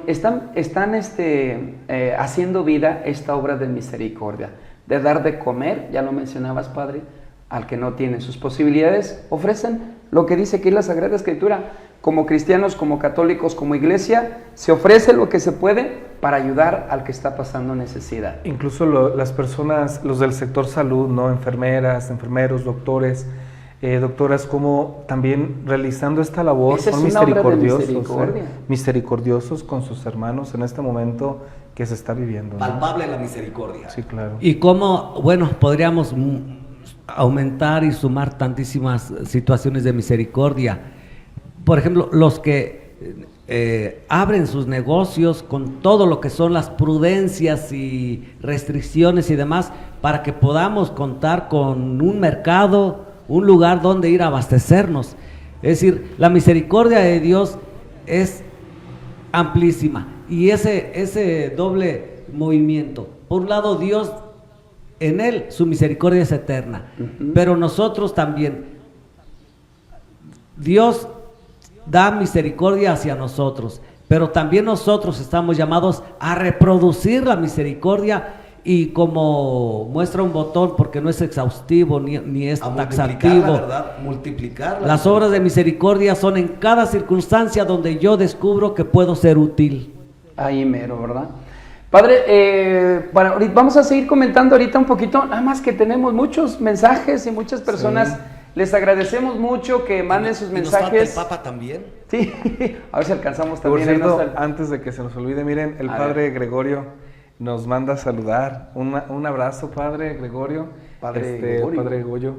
están haciendo vida esta obra de misericordia, de dar de comer, ya lo mencionabas, Padre, al que no tiene sus posibilidades. Ofrecen lo que dice aquí la Sagrada Escritura. Como cristianos, como católicos, como iglesia, se ofrece lo que se puede para ayudar al que está pasando necesidad. Incluso las personas, los del sector salud, ¿no? Enfermeras, enfermeros, doctores, doctoras, como también realizando esta labor, son misericordiosos con sus hermanos en este momento que se está viviendo, ¿no? Palpable la misericordia. Sí, claro. Y cómo, bueno, podríamos aumentar y sumar tantísimas situaciones de misericordia. Por ejemplo, los que abren sus negocios con todo lo que son las prudencias y restricciones y demás, para que podamos contar con un mercado, un lugar donde ir a abastecernos. Es decir, la misericordia de Dios es amplísima, y ese doble movimiento. Por un lado, Dios, en Él su misericordia es eterna, pero nosotros también, Dios da misericordia hacia nosotros, pero también nosotros estamos llamados a reproducir la misericordia, y como muestra un botón, porque no es exhaustivo ni es taxativo, ¿verdad? Multiplicarla. Las obras de misericordia son en cada circunstancia donde yo descubro que puedo ser útil. Ahí mero, ¿verdad? Padre, bueno, vamos a seguir comentando ahorita un poquito, nada más que tenemos muchos mensajes y muchas personas. Sí. Les agradecemos mucho que manden sus mensajes. ¿Nos falta el Papa también? Sí, a ver si alcanzamos también. Por cierto, antes de que se nos olvide, miren, el Padre Gregorio nos manda a saludar. Un abrazo, Padre Gregorio. Padre Goyo. Padre Goyo.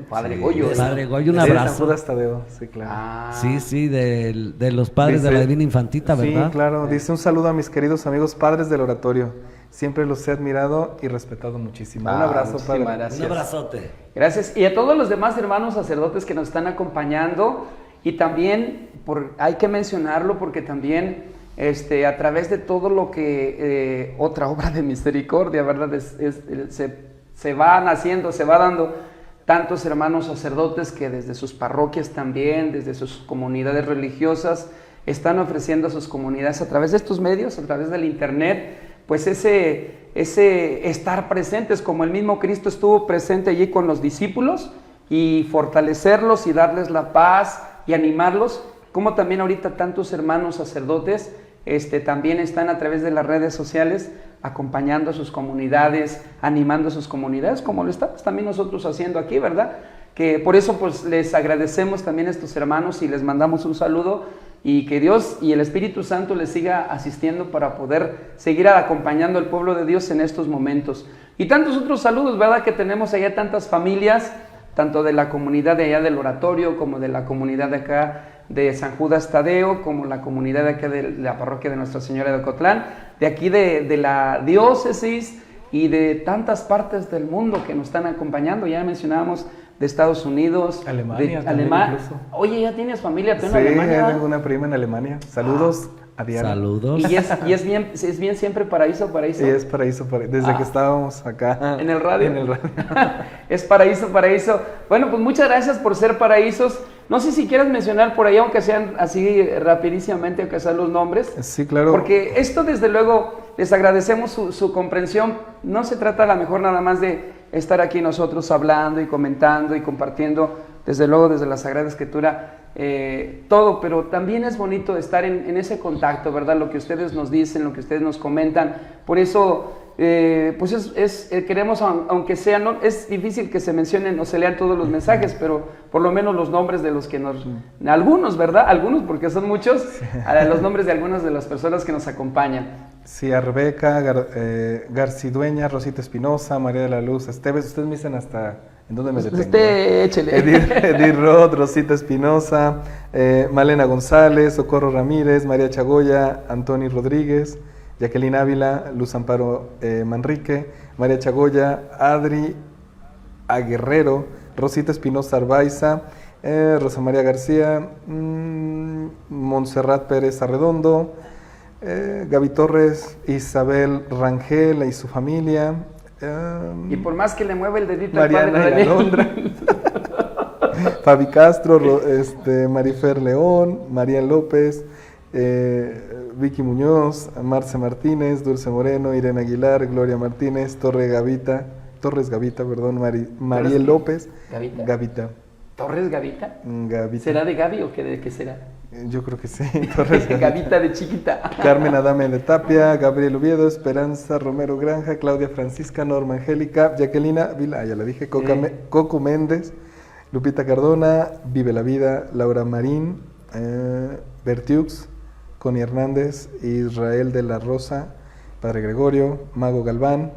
Padre Goyo, un abrazo. San Judas Tadeo, sí, claro. Sí, de los padres de la Divina Infantita, ¿verdad? Sí, claro. Dice: un saludo a mis queridos amigos padres del oratorio. Siempre los he admirado y respetado muchísimo. Un abrazo, Padre. Gracias. Un abrazote. Gracias. Y a todos los demás hermanos sacerdotes que nos están acompañando. Y también, hay que mencionarlo porque también a través de todo lo que otra obra de misericordia, ¿verdad? Se van haciendo, se va dando tantos hermanos sacerdotes que desde sus parroquias también, desde sus comunidades religiosas, están ofreciendo a sus comunidades a través de estos medios, a través del internet, pues ese estar presentes, como el mismo Cristo estuvo presente allí con los discípulos, y fortalecerlos y darles la paz y animarlos, como también ahorita tantos hermanos sacerdotes también están a través de las redes sociales acompañando a sus comunidades, animando a sus comunidades, como lo estamos también nosotros haciendo aquí, ¿verdad? Que por eso pues les agradecemos también a estos hermanos y les mandamos un saludo, y que Dios y el Espíritu Santo les siga asistiendo para poder seguir acompañando al pueblo de Dios en estos momentos. Y tantos otros saludos, ¿verdad? Que tenemos allá tantas familias, tanto de la comunidad de allá del oratorio, como de la comunidad de acá de San Judas Tadeo, como la comunidad de acá de la parroquia de Nuestra Señora de Ocotlán, de aquí de la diócesis y de tantas partes del mundo que nos están acompañando. Ya mencionábamos de Estados Unidos, Alemania, de Alemania. Oye, ¿ya tienes familia tú en Alemania? Sí, tengo una prima en Alemania. Saludos a Diana. Saludos. Y es bien siempre paraíso. Sí, es paraíso. Desde que estábamos acá. ¿En el radio? En el radio. Es paraíso. Bueno, pues muchas gracias por ser paraísos. No sé si quieres mencionar por ahí, aunque sean así rapidísimamente, aunque sean los nombres. Sí, claro. Porque esto, desde luego, les agradecemos su comprensión. No se trata a lo mejor nada más de estar aquí nosotros hablando y comentando y compartiendo, desde luego, desde la Sagrada Escritura, todo, pero también es bonito estar en ese contacto, ¿verdad? Lo que ustedes nos dicen, lo que ustedes nos comentan. Por eso, pues queremos, aunque sea, no, es difícil que se mencionen o se lean todos los mensajes, pero por lo menos los nombres de los que algunos, ¿verdad? Algunos, porque son muchos, los nombres de algunas de las personas que nos acompañan. Sí, a Rebeca, Garcidueña, Rosita Espinosa, María de la Luz, Esteves. Ustedes me dicen hasta en dónde me detengo. Échele. Edith Roth, Rosita Espinosa, Malena González, Socorro Ramírez, María Chagoya, Antoni Rodríguez, Jacqueline Ávila, Luz Amparo Manrique, María Chagoya, Adri Aguerrero, Rosita Espinosa Arbaiza, Rosa María García, Montserrat Pérez Arredondo, Gaby Torres, Isabel Rangel y su familia. Y por más que le mueva el dedito Mariana al padre Alondra, Fabi Castro, Marifer León, María López, Vicky Muñoz, Marce Martínez, Dulce Moreno, Irene Aguilar, Gloria Martínez, Torres Gavita, Mariel López, Gavita. ¿Torres Gavita? Gavita. ¿Será de Gaby o de qué será? Yo creo que sí, Torres Gavita. Gavita de chiquita. Carmen Adame de Tapia, Gabriel Oviedo, Esperanza Romero Granja, Claudia Francisca, Norma Angélica, Jacquelina Vila, ya la dije, Coco Méndez, Lupita Cardona, Vive la Vida, Laura Marín, Bertiux, Connie Hernández, Israel de la Rosa, Padre Gregorio, Mago Galván,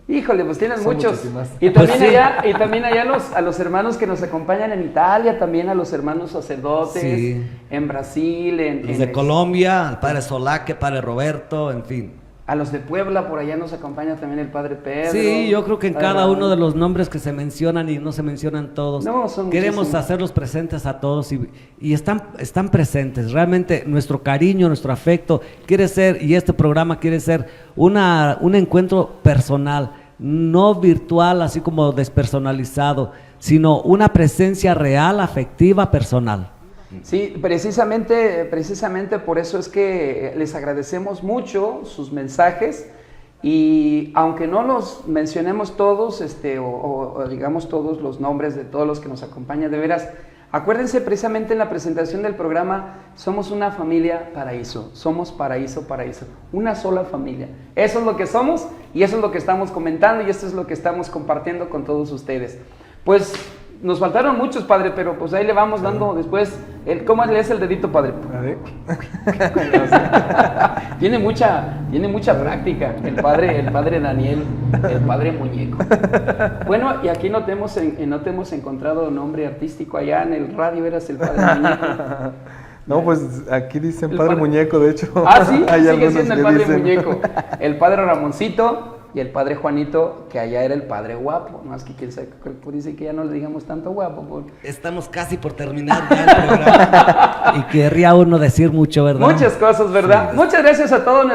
Híjole, pues tienen Son muchos. muchísimas. Y también Pues sí. y también allá a los hermanos que nos acompañan en Italia, también a los hermanos sacerdotes, Sí. en Brasil, Los de Colombia, el padre Solaque, el padre Roberto, en fin. a los de Puebla, por allá nos acompaña también el padre Pedro. Sí, yo creo que en cada Ah, uno de los nombres que se mencionan y no se mencionan todos, No, son queremos muchísimos. hacerlos presentes a todos y están presentes. Realmente nuestro cariño, nuestro afecto quiere ser, y este programa quiere ser un encuentro personal, no virtual, así como despersonalizado, sino una presencia real, afectiva, personal. Sí, precisamente por eso es que les agradecemos mucho sus mensajes y aunque no los mencionemos todos, o digamos todos los nombres de todos los que nos acompañan, de veras, acuérdense precisamente en la presentación del programa, somos una familia paraíso, somos paraíso, una sola familia. Eso es lo que somos y eso es lo que estamos comentando y esto es lo que estamos compartiendo con todos ustedes. Pues nos faltaron muchos, padre, pero pues ahí le vamos dando después. ¿Cómo le es el dedito, padre? A ver. Tiene mucha práctica el padre Daniel, el padre muñeco. Bueno, y aquí no te hemos encontrado nombre artístico allá en el radio, eras el padre muñeco. No, pues aquí dicen El padre padre- muñeco, de hecho. Ah, sí, Hay sigue algunos siendo el que padre dicen. muñeco. El padre Ramoncito y el padre Juanito, que allá era el padre guapo. Más que quién sabe, dice que ya no le digamos tanto guapo. Porque... Estamos casi por terminar ya el programa. Y querría uno decir mucho, ¿verdad? Muchas cosas, ¿verdad? Sí. Muchas gracias a todas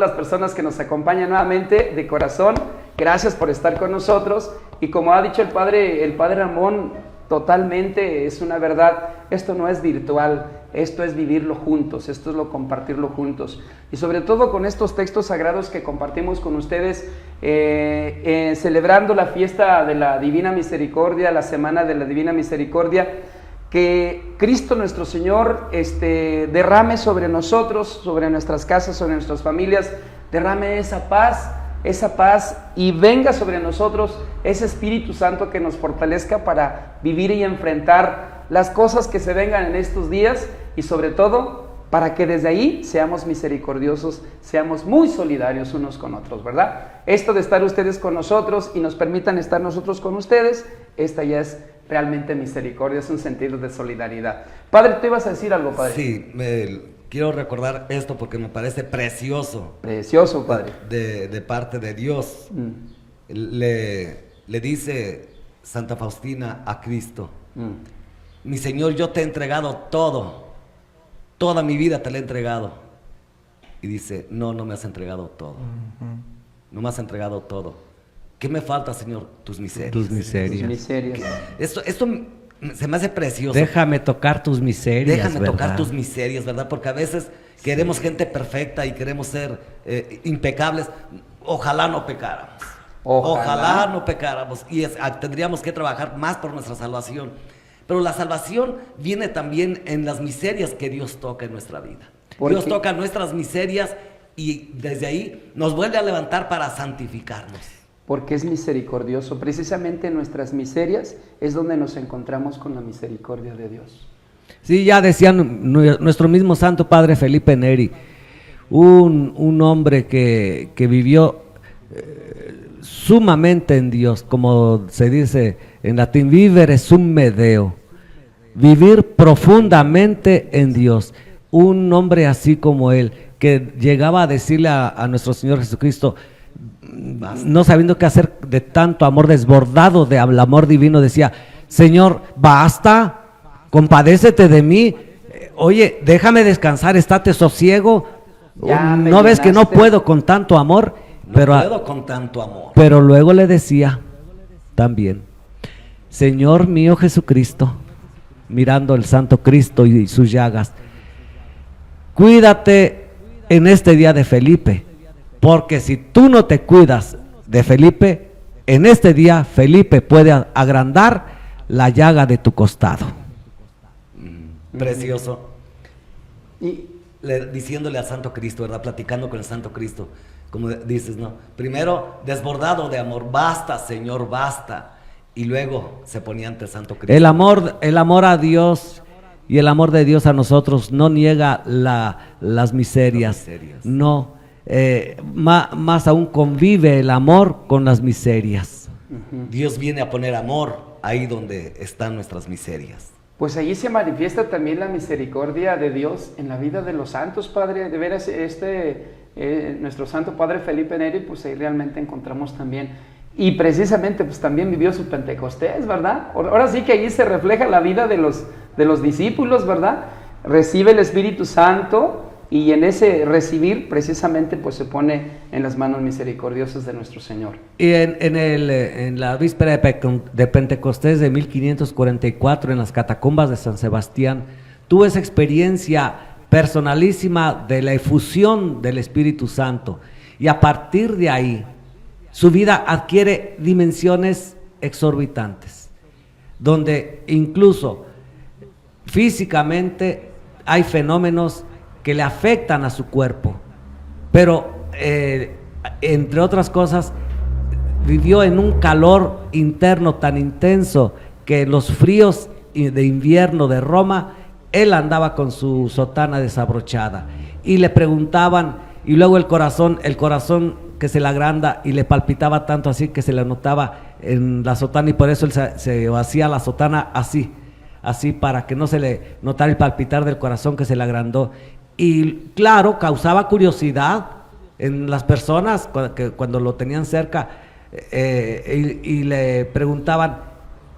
las personas que nos acompañan nuevamente de corazón. Gracias por estar con nosotros. Y como ha dicho el padre Ramón, totalmente es una verdad. Esto no es virtual, esto es vivirlo juntos, esto es compartirlo juntos. Y sobre todo con estos textos sagrados que compartimos con ustedes, celebrando la fiesta de la Divina Misericordia, la Semana de la Divina Misericordia, que Cristo nuestro Señor derrame sobre nosotros, sobre nuestras casas, sobre nuestras familias, derrame esa paz y venga sobre nosotros ese Espíritu Santo que nos fortalezca para vivir y enfrentar las cosas que se vengan en estos días y sobre todo para que desde ahí seamos misericordiosos, seamos muy solidarios unos con otros, ¿verdad? Esto de estar ustedes con nosotros y nos permitan estar nosotros con ustedes, esta ya es realmente misericordia, es un sentido de solidaridad. Padre, ¿tú ibas a decir algo, padre? Sí, quiero recordar esto porque me parece precioso. Precioso, padre. De parte de Dios. Le dice Santa Faustina a Cristo: mi Señor, yo te he entregado todo. Toda mi vida te la he entregado. Y dice: no me has entregado todo. No me has entregado todo. ¿Qué me falta, Señor? Tus miserias. Tus miserias. Tus miserias. Esto se me hace precioso. Déjame tocar tus miserias, Déjame ¿verdad? tocar tus miserias, ¿verdad? Porque a veces queremos gente perfecta y queremos ser impecables. Ojalá no pecáramos. Ojalá no pecáramos. Y tendríamos que trabajar más por nuestra salvación. Pero la salvación viene también en las miserias que Dios toca en nuestra vida. Dios toca nuestras miserias y desde ahí nos vuelve a levantar para santificarnos. Porque es misericordioso. Precisamente en nuestras miserias es donde nos encontramos con la misericordia de Dios. Sí, ya decían nuestro mismo Santo Padre Felipe Neri, un hombre que vivió sumamente en Dios, como se dice en latín, vivere sum Deo, vivir profundamente en Dios. Un hombre así como él, que llegaba a decirle a nuestro Señor Jesucristo, no sabiendo qué hacer de tanto amor, desbordado de amor divino, decía: Señor, basta, compadécete de mí, oye, déjame descansar, estate sosiego, ¿no ves que no puedo con tanto amor? No pero, puedo con tanto amor. Pero luego le decía también: Señor mío Jesucristo, mirando el Santo Cristo y sus llagas, cuídate en este día de Felipe, porque si tú no te cuidas de Felipe, en este día Felipe puede agrandar la llaga de tu costado. Precioso. Y Diciéndole al Santo Cristo, ¿verdad? Platicando con el Santo Cristo, como dices, ¿no? Primero, desbordado de amor, basta, Señor, basta. Y luego se ponía ante el Santo Cristo. El amor a Dios y el amor de Dios a nosotros no niega las miserias. No, más aún convive el amor con las miserias. Dios viene a poner amor ahí donde están nuestras miserias. Pues allí se manifiesta también la misericordia de Dios en la vida de los santos, Padre. De veras, nuestro santo Padre Felipe Neri, pues ahí realmente encontramos también. Y precisamente, pues también vivió su Pentecostés, ¿verdad? Ahora sí que allí se refleja la vida de los discípulos, ¿verdad? Recibe el Espíritu Santo y en ese recibir, precisamente, pues se pone en las manos misericordiosas de nuestro Señor. Y en la víspera de Pentecostés de 1544, en las catacumbas de San Sebastián, tuvo esa experiencia personalísima de la efusión del Espíritu Santo. Y a partir de ahí, su vida adquiere dimensiones exorbitantes, donde incluso físicamente hay fenómenos que le afectan a su cuerpo, pero entre otras cosas vivió en un calor interno tan intenso que en los fríos de invierno de Roma él andaba con su sotana desabrochada y le preguntaban, y luego el corazón que se le agranda y le palpitaba tanto así que se le notaba en la sotana, y por eso él se hacía la sotana así para que no se le notara el palpitar del corazón que se le agrandó. Y claro, causaba curiosidad en las personas cuando lo tenían cerca, y le preguntaban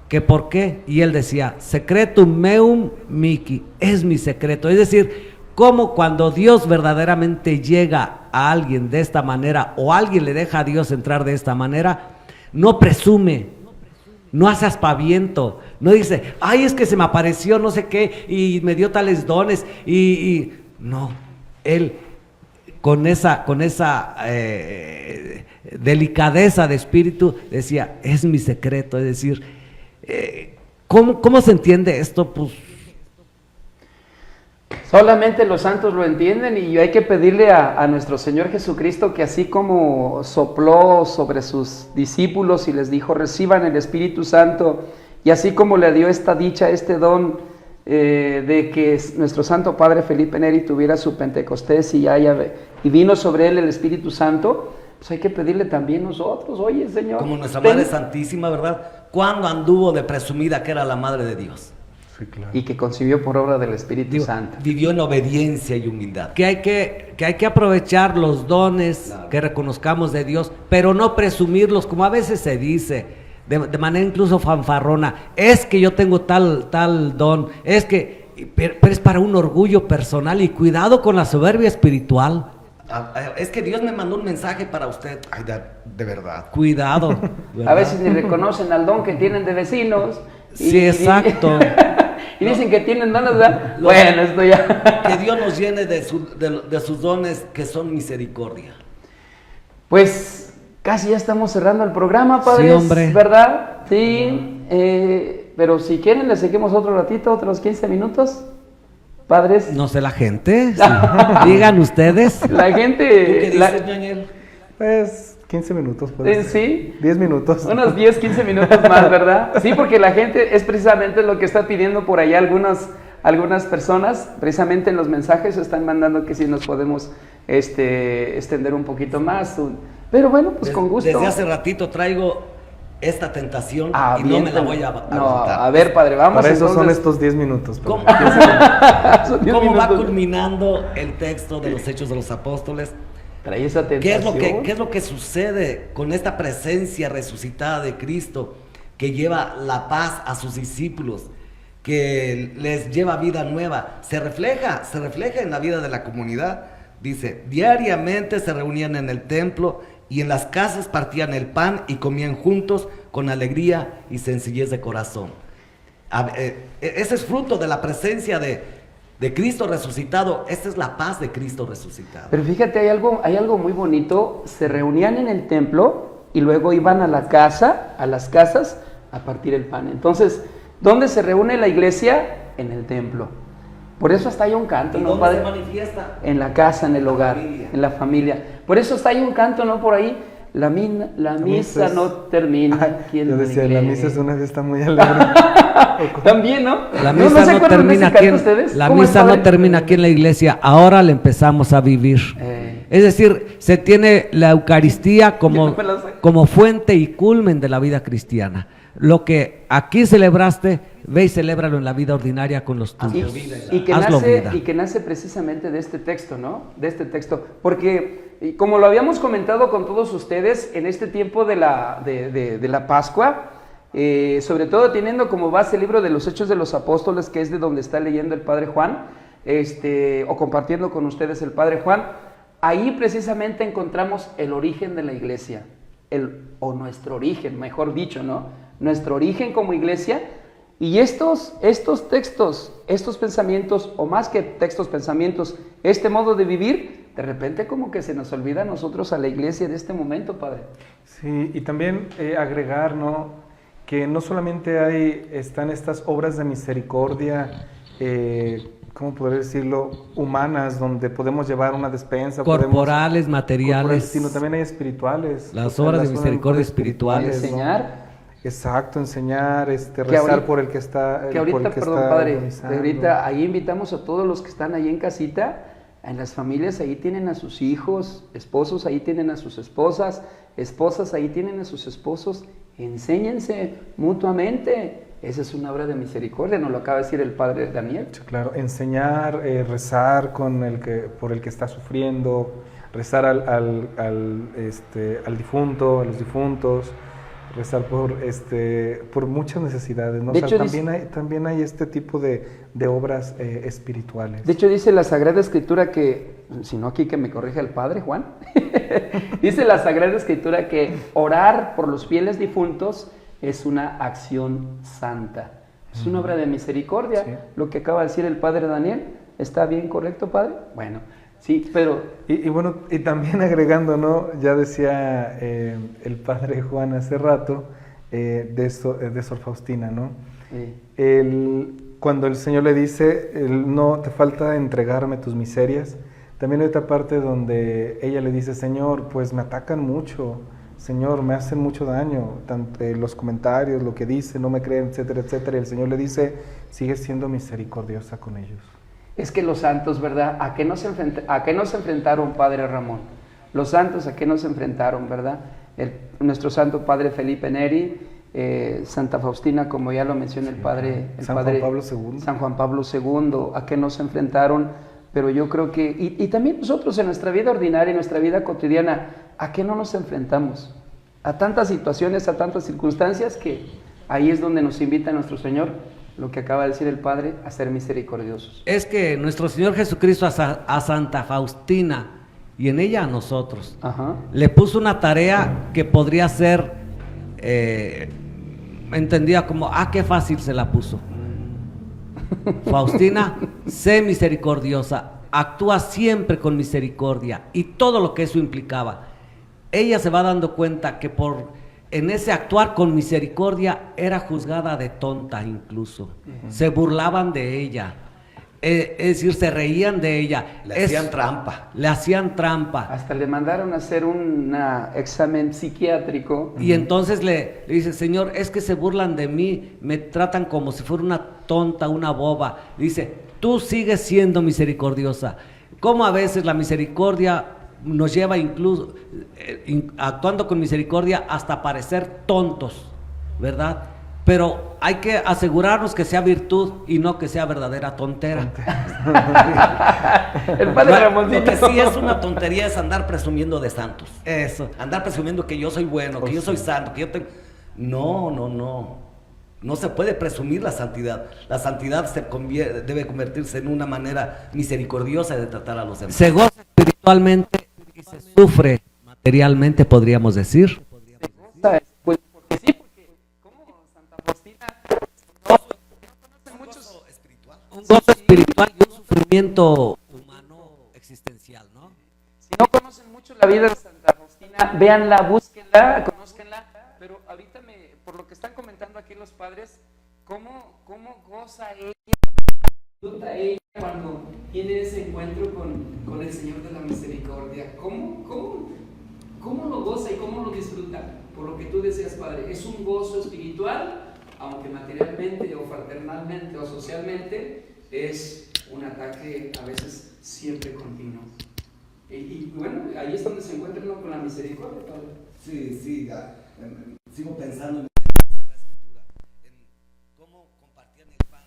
que por qué, y él decía, secretum meum mihi, es mi secreto. Es decir, como cuando Dios verdaderamente llega a alguien de esta manera, o alguien le deja a Dios entrar de esta manera, no presume, no hace aspaviento, no dice, ay, es que se me apareció no sé qué y me dio tales dones, y no, él con esa delicadeza de espíritu decía, es mi secreto. Es decir, ¿cómo se entiende esto? Pues solamente los santos lo entienden, y hay que pedirle a nuestro Señor Jesucristo que así como sopló sobre sus discípulos y les dijo, reciban el Espíritu Santo, y así como le dio esta dicha, este don, de que nuestro santo Padre Felipe Neri tuviera su Pentecostés y vino sobre él el Espíritu Santo, pues hay que pedirle también nosotros, oye Señor. Como nuestra Madre Santísima, ¿verdad? ¿Cuándo anduvo de presumida que era la Madre de Dios? Sí, claro. Y que concibió por obra del Espíritu Santo. Vivió en obediencia y humildad. Que hay que aprovechar los dones, claro, que reconozcamos de Dios, pero no presumirlos, como a veces se dice, de manera incluso fanfarrona. Es que yo tengo tal don, pero es para un orgullo personal, y cuidado con la soberbia espiritual. Es que Dios me mandó un mensaje para usted. Ay, de verdad. Cuidado. ¿verdad? A veces ni reconocen al don que tienen de vecinos. Sí, exacto. Y dicen que tienen dones, ¿verdad? Bueno, esto ya. Que Dios nos llene de sus dones, que son misericordia. Pues casi ya estamos cerrando el programa, padres. Sí, hombre. ¿Verdad? Sí. Pero si quieren, le seguimos otro ratito, otros 15 minutos. Padres. No sé la gente. Sí. Digan ustedes. La gente. ¿Qué dices, Daniel? Pues 15 minutos, puede ser. Sí. 10 minutos. Unos 10, 15 minutos más, ¿verdad? Sí, porque la gente es precisamente lo que está pidiendo por allá algunas personas, precisamente en los mensajes están mandando que si nos podemos extender un poquito más. Pero bueno, pues con gusto. Desde hace ratito traigo esta tentación y no me la voy a aguantar. No, a ver, padre, vamos. Para eso son estos 10 minutos. ¿Cómo va culminando el texto de los Hechos de los Apóstoles? Trae esa tentación. ¿Qué es lo que sucede con esta presencia resucitada de Cristo, que lleva la paz a sus discípulos, que les lleva vida nueva? Se refleja en la vida de la comunidad. Dice, diariamente se reunían en el templo y en las casas partían el pan y comían juntos con alegría y sencillez de corazón. Ese es fruto de la presencia de Cristo resucitado. Esta es la paz de Cristo resucitado. Pero fíjate, hay algo muy bonito. Se reunían en el templo y luego iban a las casas a partir el pan. Entonces, ¿dónde se reúne la iglesia? En el templo. Por eso hasta hay un canto, ¿no, padre? ¿Dónde se manifiesta? En la casa, en el hogar, en la familia. Por eso hasta hay un canto, ¿no? Por ahí, la misa no termina. Yo decía, la misa es una fiesta muy alegre. También, ¿no? La misa no termina aquí. La misa no termina aquí en la iglesia. Ahora la empezamos a vivir. Es decir, se tiene la Eucaristía como fuente y culmen de la vida cristiana. Lo que aquí celebraste, ve y celébralo en la vida ordinaria con los tuyos. Y que nace precisamente de este texto, ¿no? De este texto. Porque, como lo habíamos comentado con todos ustedes, en este tiempo de la Pascua, sobre todo teniendo como base el libro de los Hechos de los Apóstoles, que es de donde está leyendo el Padre Juan, o compartiendo con ustedes el Padre Juan, ahí precisamente encontramos el origen de la iglesia, o nuestro origen, mejor dicho, ¿no? Nuestro origen como iglesia. Y estos textos, estos pensamientos, o más que textos, pensamientos, este modo de vivir, de repente como que se nos olvida a nosotros, a la iglesia de este momento, Padre. Sí, y también agregar, ¿no?, que no solamente están estas obras de misericordia, ¿cómo poder decirlo?, humanas, donde podemos llevar una despensa. Corporales, materiales. Sino también hay espirituales. Las obras de misericordia espirituales. Enseñar. Exacto, enseñar, rezar por el que está. Que ahorita, perdón, Padre, ahorita ahí invitamos a todos los que están ahí en casita, en las familias, ahí tienen a sus hijos, esposos, ahí tienen a sus esposas, esposas, ahí tienen a sus esposos, enséñense mutuamente. Esa es una obra de misericordia, nos lo acaba de decir el Padre Daniel. Claro, enseñar, rezar por el que está sufriendo, rezar al difunto, a los difuntos, rezar por muchas necesidades, ¿no? De hecho, también hay este tipo de obras espirituales. De hecho, dice la Sagrada Escritura que, si no aquí que me corrige el Padre Juan, dice la Sagrada Escritura que orar por los fieles difuntos es una acción santa, es una obra de misericordia. Sí. Lo que acaba de decir el Padre Daniel, ¿está bien, correcto, Padre? Bueno, sí, pero... Y también agregando, ¿no? Ya decía el Padre Juan hace rato de Sor Faustina, ¿no? Sí. Cuando el Señor le dice, no te falta entregarme tus miserias, también hay otra parte donde ella le dice, Señor, pues me atacan mucho, Señor, me hacen mucho daño, tanto los comentarios, lo que dice, no me creen, etcétera, etcétera. Y el Señor le dice, sigue siendo misericordiosa con ellos. Es que los santos, ¿verdad? ¿A qué nos enfrentaron, Padre Ramón? Los santos, ¿a qué nos enfrentaron, verdad? Nuestro santo Padre Felipe Neri, Santa Faustina, como ya lo menciona el Padre... Juan Pablo II. San Juan Pablo II, ¿a qué nos enfrentaron? Pero yo creo que... Y también nosotros en nuestra vida ordinaria, en nuestra vida cotidiana, ¿a qué no nos enfrentamos? A tantas situaciones, a tantas circunstancias, que ahí es donde nos invita nuestro Señor, lo que acaba de decir el Padre, a ser misericordiosos. Es que nuestro Señor Jesucristo a Santa Faustina, y en ella a nosotros, le puso una tarea que podría ser entendida como, qué fácil se la puso. Faustina, sé misericordiosa, actúa siempre con misericordia, y todo lo que eso implicaba. Ella se va dando cuenta que en ese actuar con misericordia era juzgada de tonta incluso. Se burlaban de ella, es decir, se reían de ella. Le hacían trampa. Le hacían trampa. Hasta le mandaron a hacer un examen psiquiátrico. Y entonces le dice, Señor, es que se burlan de mí, me tratan como si fuera una tonta, una boba. Dice, tú sigues siendo misericordiosa. Como a veces la misericordia nos lleva incluso, actuando con misericordia, hasta parecer tontos, ¿verdad? Pero hay que asegurarnos que sea virtud y no que sea verdadera tontera. El Padre Ramón. Lo que sí es una tontería es andar presumiendo de santos. Eso. Andar presumiendo que yo soy bueno, que yo soy santo, que yo tengo... No. No se puede presumir la santidad. La santidad debe convertirse en una manera misericordiosa de tratar a los demás. Se goza espiritualmente y se sufre materialmente, podríamos decir. Pues porque sí, porque como Santa Faustina, un gozo espiritual y un sufrimiento humano existencial, ¿no? Si no conocen mucho la vida de Santa Faustina, véanla, búsquenla, conózcanla, pero ahorita por lo que están comentando aquí los padres, ¿cómo goza ella, disfruta ella cuando tiene ese encuentro con el Señor de la Misericordia? ¿Cómo lo goza y cómo lo disfruta? Por lo que tú decías, Padre, es un gozo espiritual, aunque materialmente o fraternalmente o socialmente es un ataque a veces siempre continuo. Y bueno, ahí es donde se encuentra uno con la misericordia, Padre. Sí, sigo pensando en la Sagrada Escritura, en cómo compartían el pan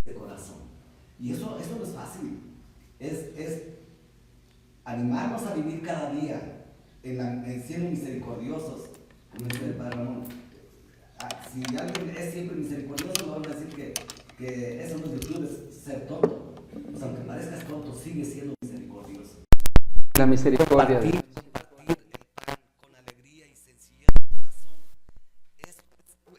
de corazón. Y eso no es fácil. Es animarnos a vivir cada día en siendo misericordiosos, como dice el Padre Ramón. Si alguien es siempre misericordioso, no van a decir que eso no es virtud, es ser tonto. O sea, aunque parezcas tonto, sigue siendo misericordioso. La misericordia. Compartir el pan con alegría y sencillez de corazón es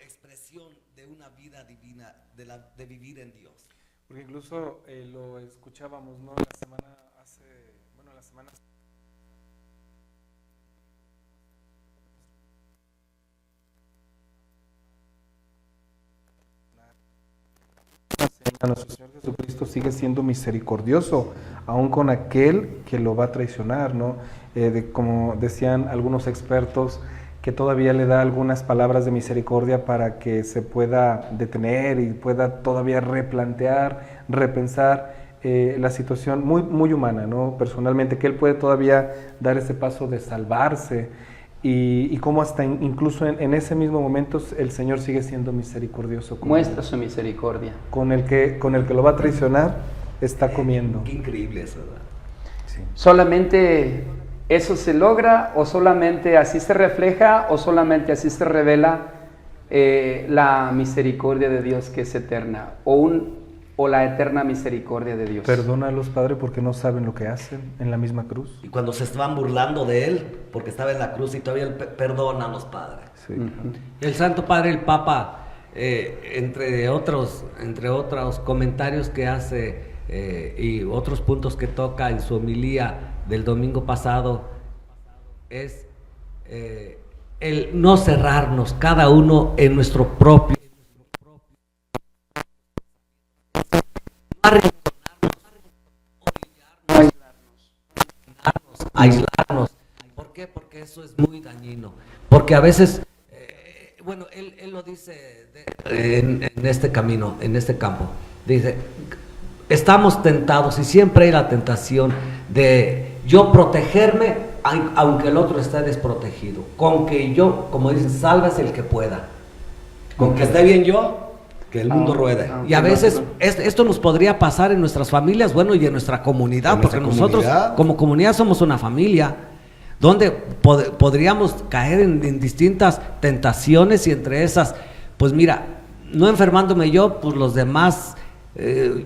expresión de una vida divina, de vivir en Dios. Porque incluso lo escuchábamos, ¿no? La semana nuestro Señor Jesucristo sigue siendo misericordioso, aun con aquel que lo va a traicionar, ¿no? Como decían algunos expertos, que todavía le da algunas palabras de misericordia para que se pueda detener y pueda todavía replantear, repensar la situación muy, muy humana, ¿no? Personalmente, que él puede todavía dar ese paso de salvarse y cómo hasta incluso en ese mismo momento el Señor sigue siendo misericordioso. Muestra su misericordia. Con el que lo va a traicionar, está comiendo. Qué increíble eso, ¿verdad? Sí. ¿Solamente eso se logra o solamente así se refleja o solamente así se revela la misericordia de Dios que es eterna o la eterna misericordia de Dios? Perdónalos, Padre, porque no saben lo que hacen en la misma cruz. Y cuando se estaban burlando de él, porque estaba en la cruz y todavía él perdónalos, Padre. Sí. El Santo Padre, el Papa, entre otros comentarios que hace y otros puntos que toca en su homilía del domingo pasado, es el no cerrarnos cada uno en nuestro propio, aislarnos. ¿Por qué? Porque eso es muy dañino. Porque a veces, bueno, él lo dice en este camino, en este campo. Dice, estamos tentados y siempre hay la tentación de yo protegerme aunque el otro esté desprotegido. Con que yo, como dicen, sálvese el que pueda. Con que esté bien yo, que el mundo ruede. Y a veces esto nos podría pasar en nuestras familias, bueno, y en nuestra comunidad, porque nosotros como comunidad somos una familia donde podríamos caer en distintas tentaciones, y entre esas, pues mira, no enfermándome yo, pues los demás,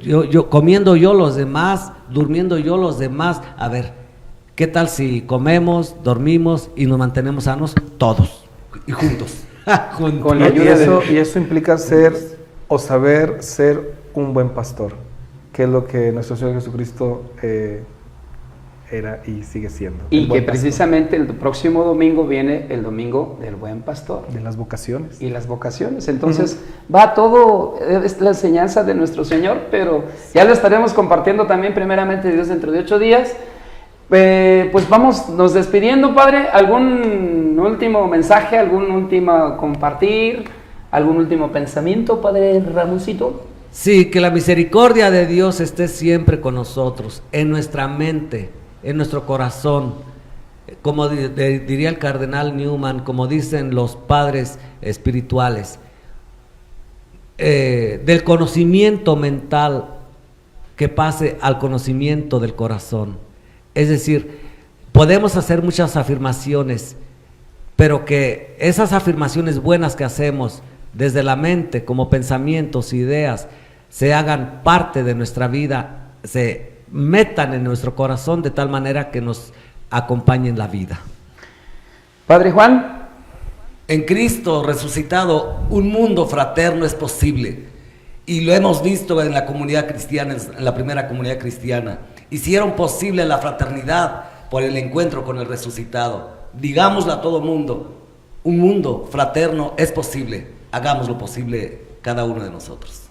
yo comiendo yo los demás, durmiendo yo los demás. A ver, ¿qué tal si comemos, dormimos y nos mantenemos sanos todos y juntos? Con la ayuda y eso implica ser o saber ser un buen pastor, que es lo que nuestro Señor Jesucristo era y sigue siendo. Y que precisamente el próximo domingo viene el domingo del buen pastor. De las vocaciones. Y las vocaciones. Entonces va todo, es la enseñanza de nuestro Señor, pero ya lo estaremos compartiendo también primeramente Dios dentro de 8 días. Pues vamos nos despidiendo, Padre. ¿Algún último mensaje, algún último compartir, algún último pensamiento, Padre Ramoncito? Sí, que la misericordia de Dios esté siempre con nosotros, en nuestra mente, en nuestro corazón. Como diría el cardenal Newman, como dicen los padres espirituales, del conocimiento mental que pase al conocimiento del corazón. Es decir, podemos hacer muchas afirmaciones, pero que esas afirmaciones buenas que hacemos desde la mente, como pensamientos, ideas, se hagan parte de nuestra vida, se metan en nuestro corazón de tal manera que nos acompañen la vida. Padre Juan. En Cristo resucitado, un mundo fraterno es posible, y lo hemos visto en la comunidad cristiana, en la primera comunidad cristiana. Hicieron posible la fraternidad por el encuentro con el resucitado. Digámosle a todo mundo, un mundo fraterno es posible. Hagámoslo posible cada uno de nosotros.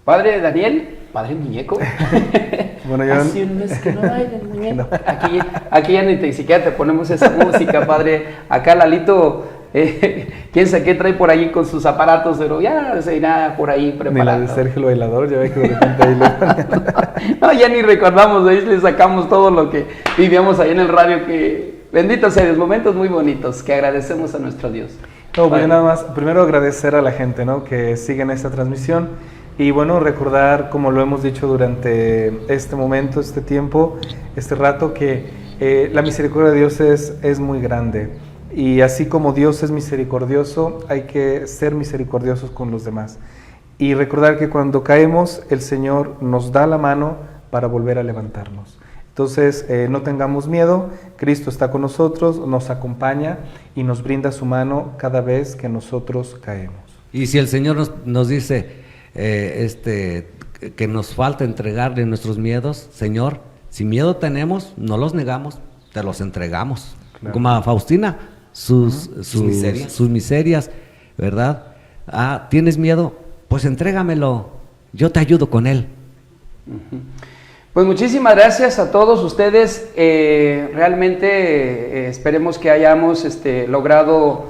Padre Daniel, Padre Muñeco. Bueno, yo hace un mes que no baila el muñeco. Aquí ya ni siquiera te ponemos esa música, Padre. Acá Lalito quién sabe qué trae por ahí con sus aparatos, pero ya se irá por ahí preparando. Ni la de Sergio el Bailador, ya ve que de repente ahí le... No, ya ni recordamos, de ahí le sacamos todo lo que vivíamos ahí en el radio, que bendito sea Dios, momentos muy bonitos que agradecemos a nuestro Dios. No, pues nada más, primero agradecer a la gente, ¿no?, que siguen esta transmisión y bueno, recordar, como lo hemos dicho durante este momento, este tiempo, este rato, que la misericordia de Dios es muy grande y así como Dios es misericordioso, hay que ser misericordiosos con los demás y recordar que cuando caemos, el Señor nos da la mano para volver a levantarnos. Entonces, no tengamos miedo, Cristo está con nosotros, nos acompaña y nos brinda su mano cada vez que nosotros caemos. Y si el Señor nos dice que nos falta entregarle nuestros miedos, Señor, si miedo tenemos, no los negamos, te los entregamos. Claro. Como a Faustina, sus miserias, ¿verdad? ¿Tienes miedo? Pues entrégamelo, yo te ayudo con él. Pues muchísimas gracias a todos ustedes, realmente esperemos que hayamos logrado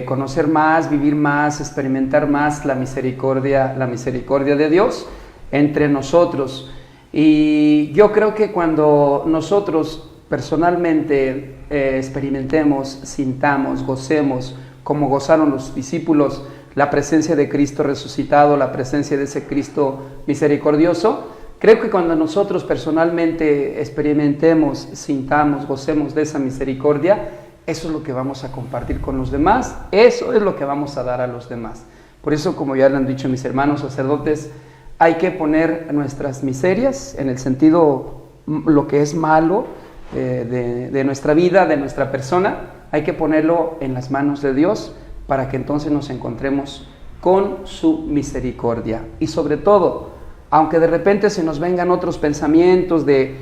conocer más, vivir más, experimentar más la misericordia de Dios entre nosotros. Y yo creo que cuando nosotros personalmente experimentemos, sintamos, gocemos, como gozaron los discípulos, la presencia de Cristo resucitado, la presencia de ese Cristo misericordioso, creo que cuando nosotros personalmente experimentemos, sintamos, gocemos de esa misericordia, eso es lo que vamos a compartir con los demás, eso es lo que vamos a dar a los demás. Por eso, como ya lo han dicho mis hermanos sacerdotes, hay que poner nuestras miserias, en el sentido, lo que es malo de nuestra vida, de nuestra persona, hay que ponerlo en las manos de Dios para que entonces nos encontremos con su misericordia. Y sobre todo, aunque de repente se nos vengan otros pensamientos de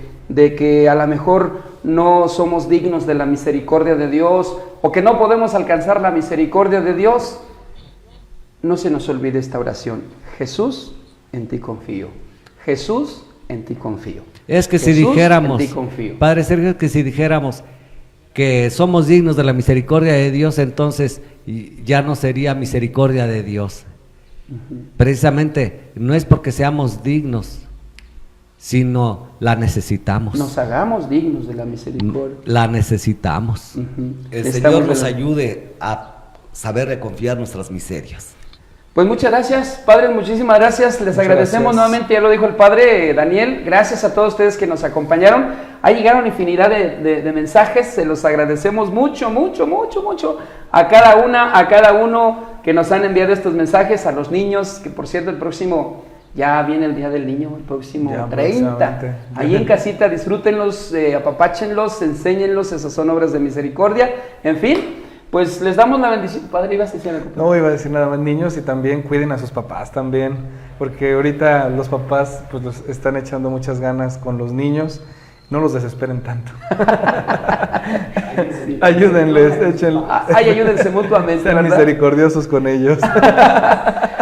que a lo mejor no somos dignos de la misericordia de Dios o que no podemos alcanzar la misericordia de Dios, no se nos olvide esta oración: Jesús, en ti confío. Jesús, en ti confío. Es que Jesús, si dijéramos, en ti confío. Padre Sergio, que si dijéramos que somos dignos de la misericordia de Dios, entonces ya no sería misericordia de Dios. Precisamente no es porque seamos dignos, sino la necesitamos. Nos hagamos dignos de la misericordia. La necesitamos. El Señor nos ayude a saber confiar nuestras miserias. Pues muchas gracias, padres, muchísimas gracias. Les agradecemos nuevamente, ya lo dijo el padre Daniel. Gracias a todos ustedes que nos acompañaron. Ahí llegaron infinidad de mensajes, se los agradecemos mucho a cada uno que nos han enviado estos mensajes, a los niños, que por cierto el próximo, ya viene el Día del Niño, el próximo ya, 30. Ahí en casita disfrútenlos, apapáchenlos, enséñenlos, esas son obras de misericordia. En fin, pues les damos la bendición. Padre, ¿ibas a decir algo? No, iba a decir nada más, niños, y también cuiden a sus papás también, porque ahorita los papás pues los están echando muchas ganas con los niños. No los desesperen tanto. Sí. Ayúdenles, ayúdense mutuamente. Sean misericordiosos con ellos.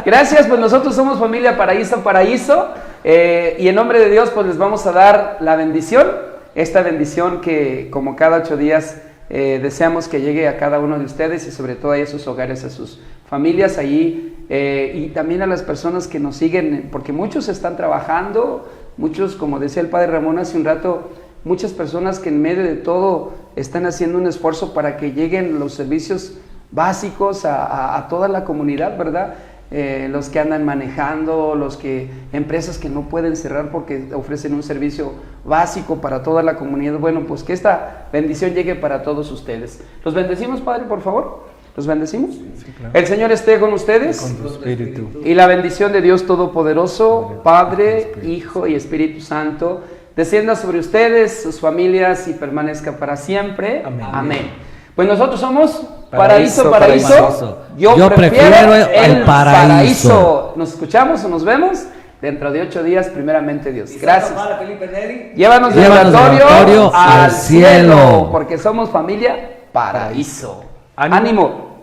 Gracias, pues nosotros somos familia Paraíso, y en nombre de Dios pues les vamos a dar la bendición, esta bendición que como cada 8 días deseamos que llegue a cada uno de ustedes y sobre todo a sus hogares, a sus familias allí, y también a las personas que nos siguen, porque muchos están trabajando, muchos, como decía el padre Ramón hace un rato, muchas personas que en medio de todo están haciendo un esfuerzo para que lleguen los servicios básicos a toda la comunidad, ¿verdad? Los que andan manejando, empresas que no pueden cerrar porque ofrecen un servicio básico para toda la comunidad. Bueno, pues que esta bendición llegue para todos ustedes. ¿Los bendecimos, Padre, por favor? ¿Los bendecimos? Sí, claro. El Señor esté con ustedes. Con tu espíritu. Y la bendición de Dios Todopoderoso, Padre, Hijo y Espíritu Santo, descienda sobre ustedes, sus familias y permanezca para siempre. Amén. Amén. Pues nosotros somos Paraíso. Yo prefiero el paraíso. Nos escuchamos o nos vemos dentro de 8 días, primeramente Dios. Gracias. Llévanos del oratorio al cielo, porque somos familia Paraíso. ¡Ánimo!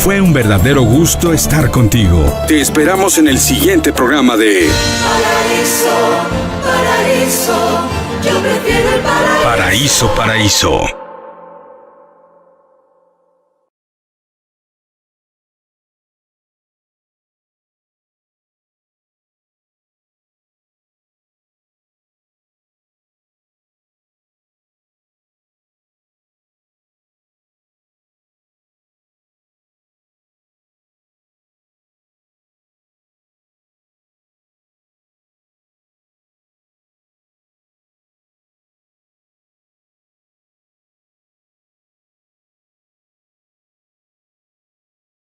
Fue un verdadero gusto estar contigo. Te esperamos en el siguiente programa de Paraíso, paraíso, yo prefiero el paraíso. Paraíso.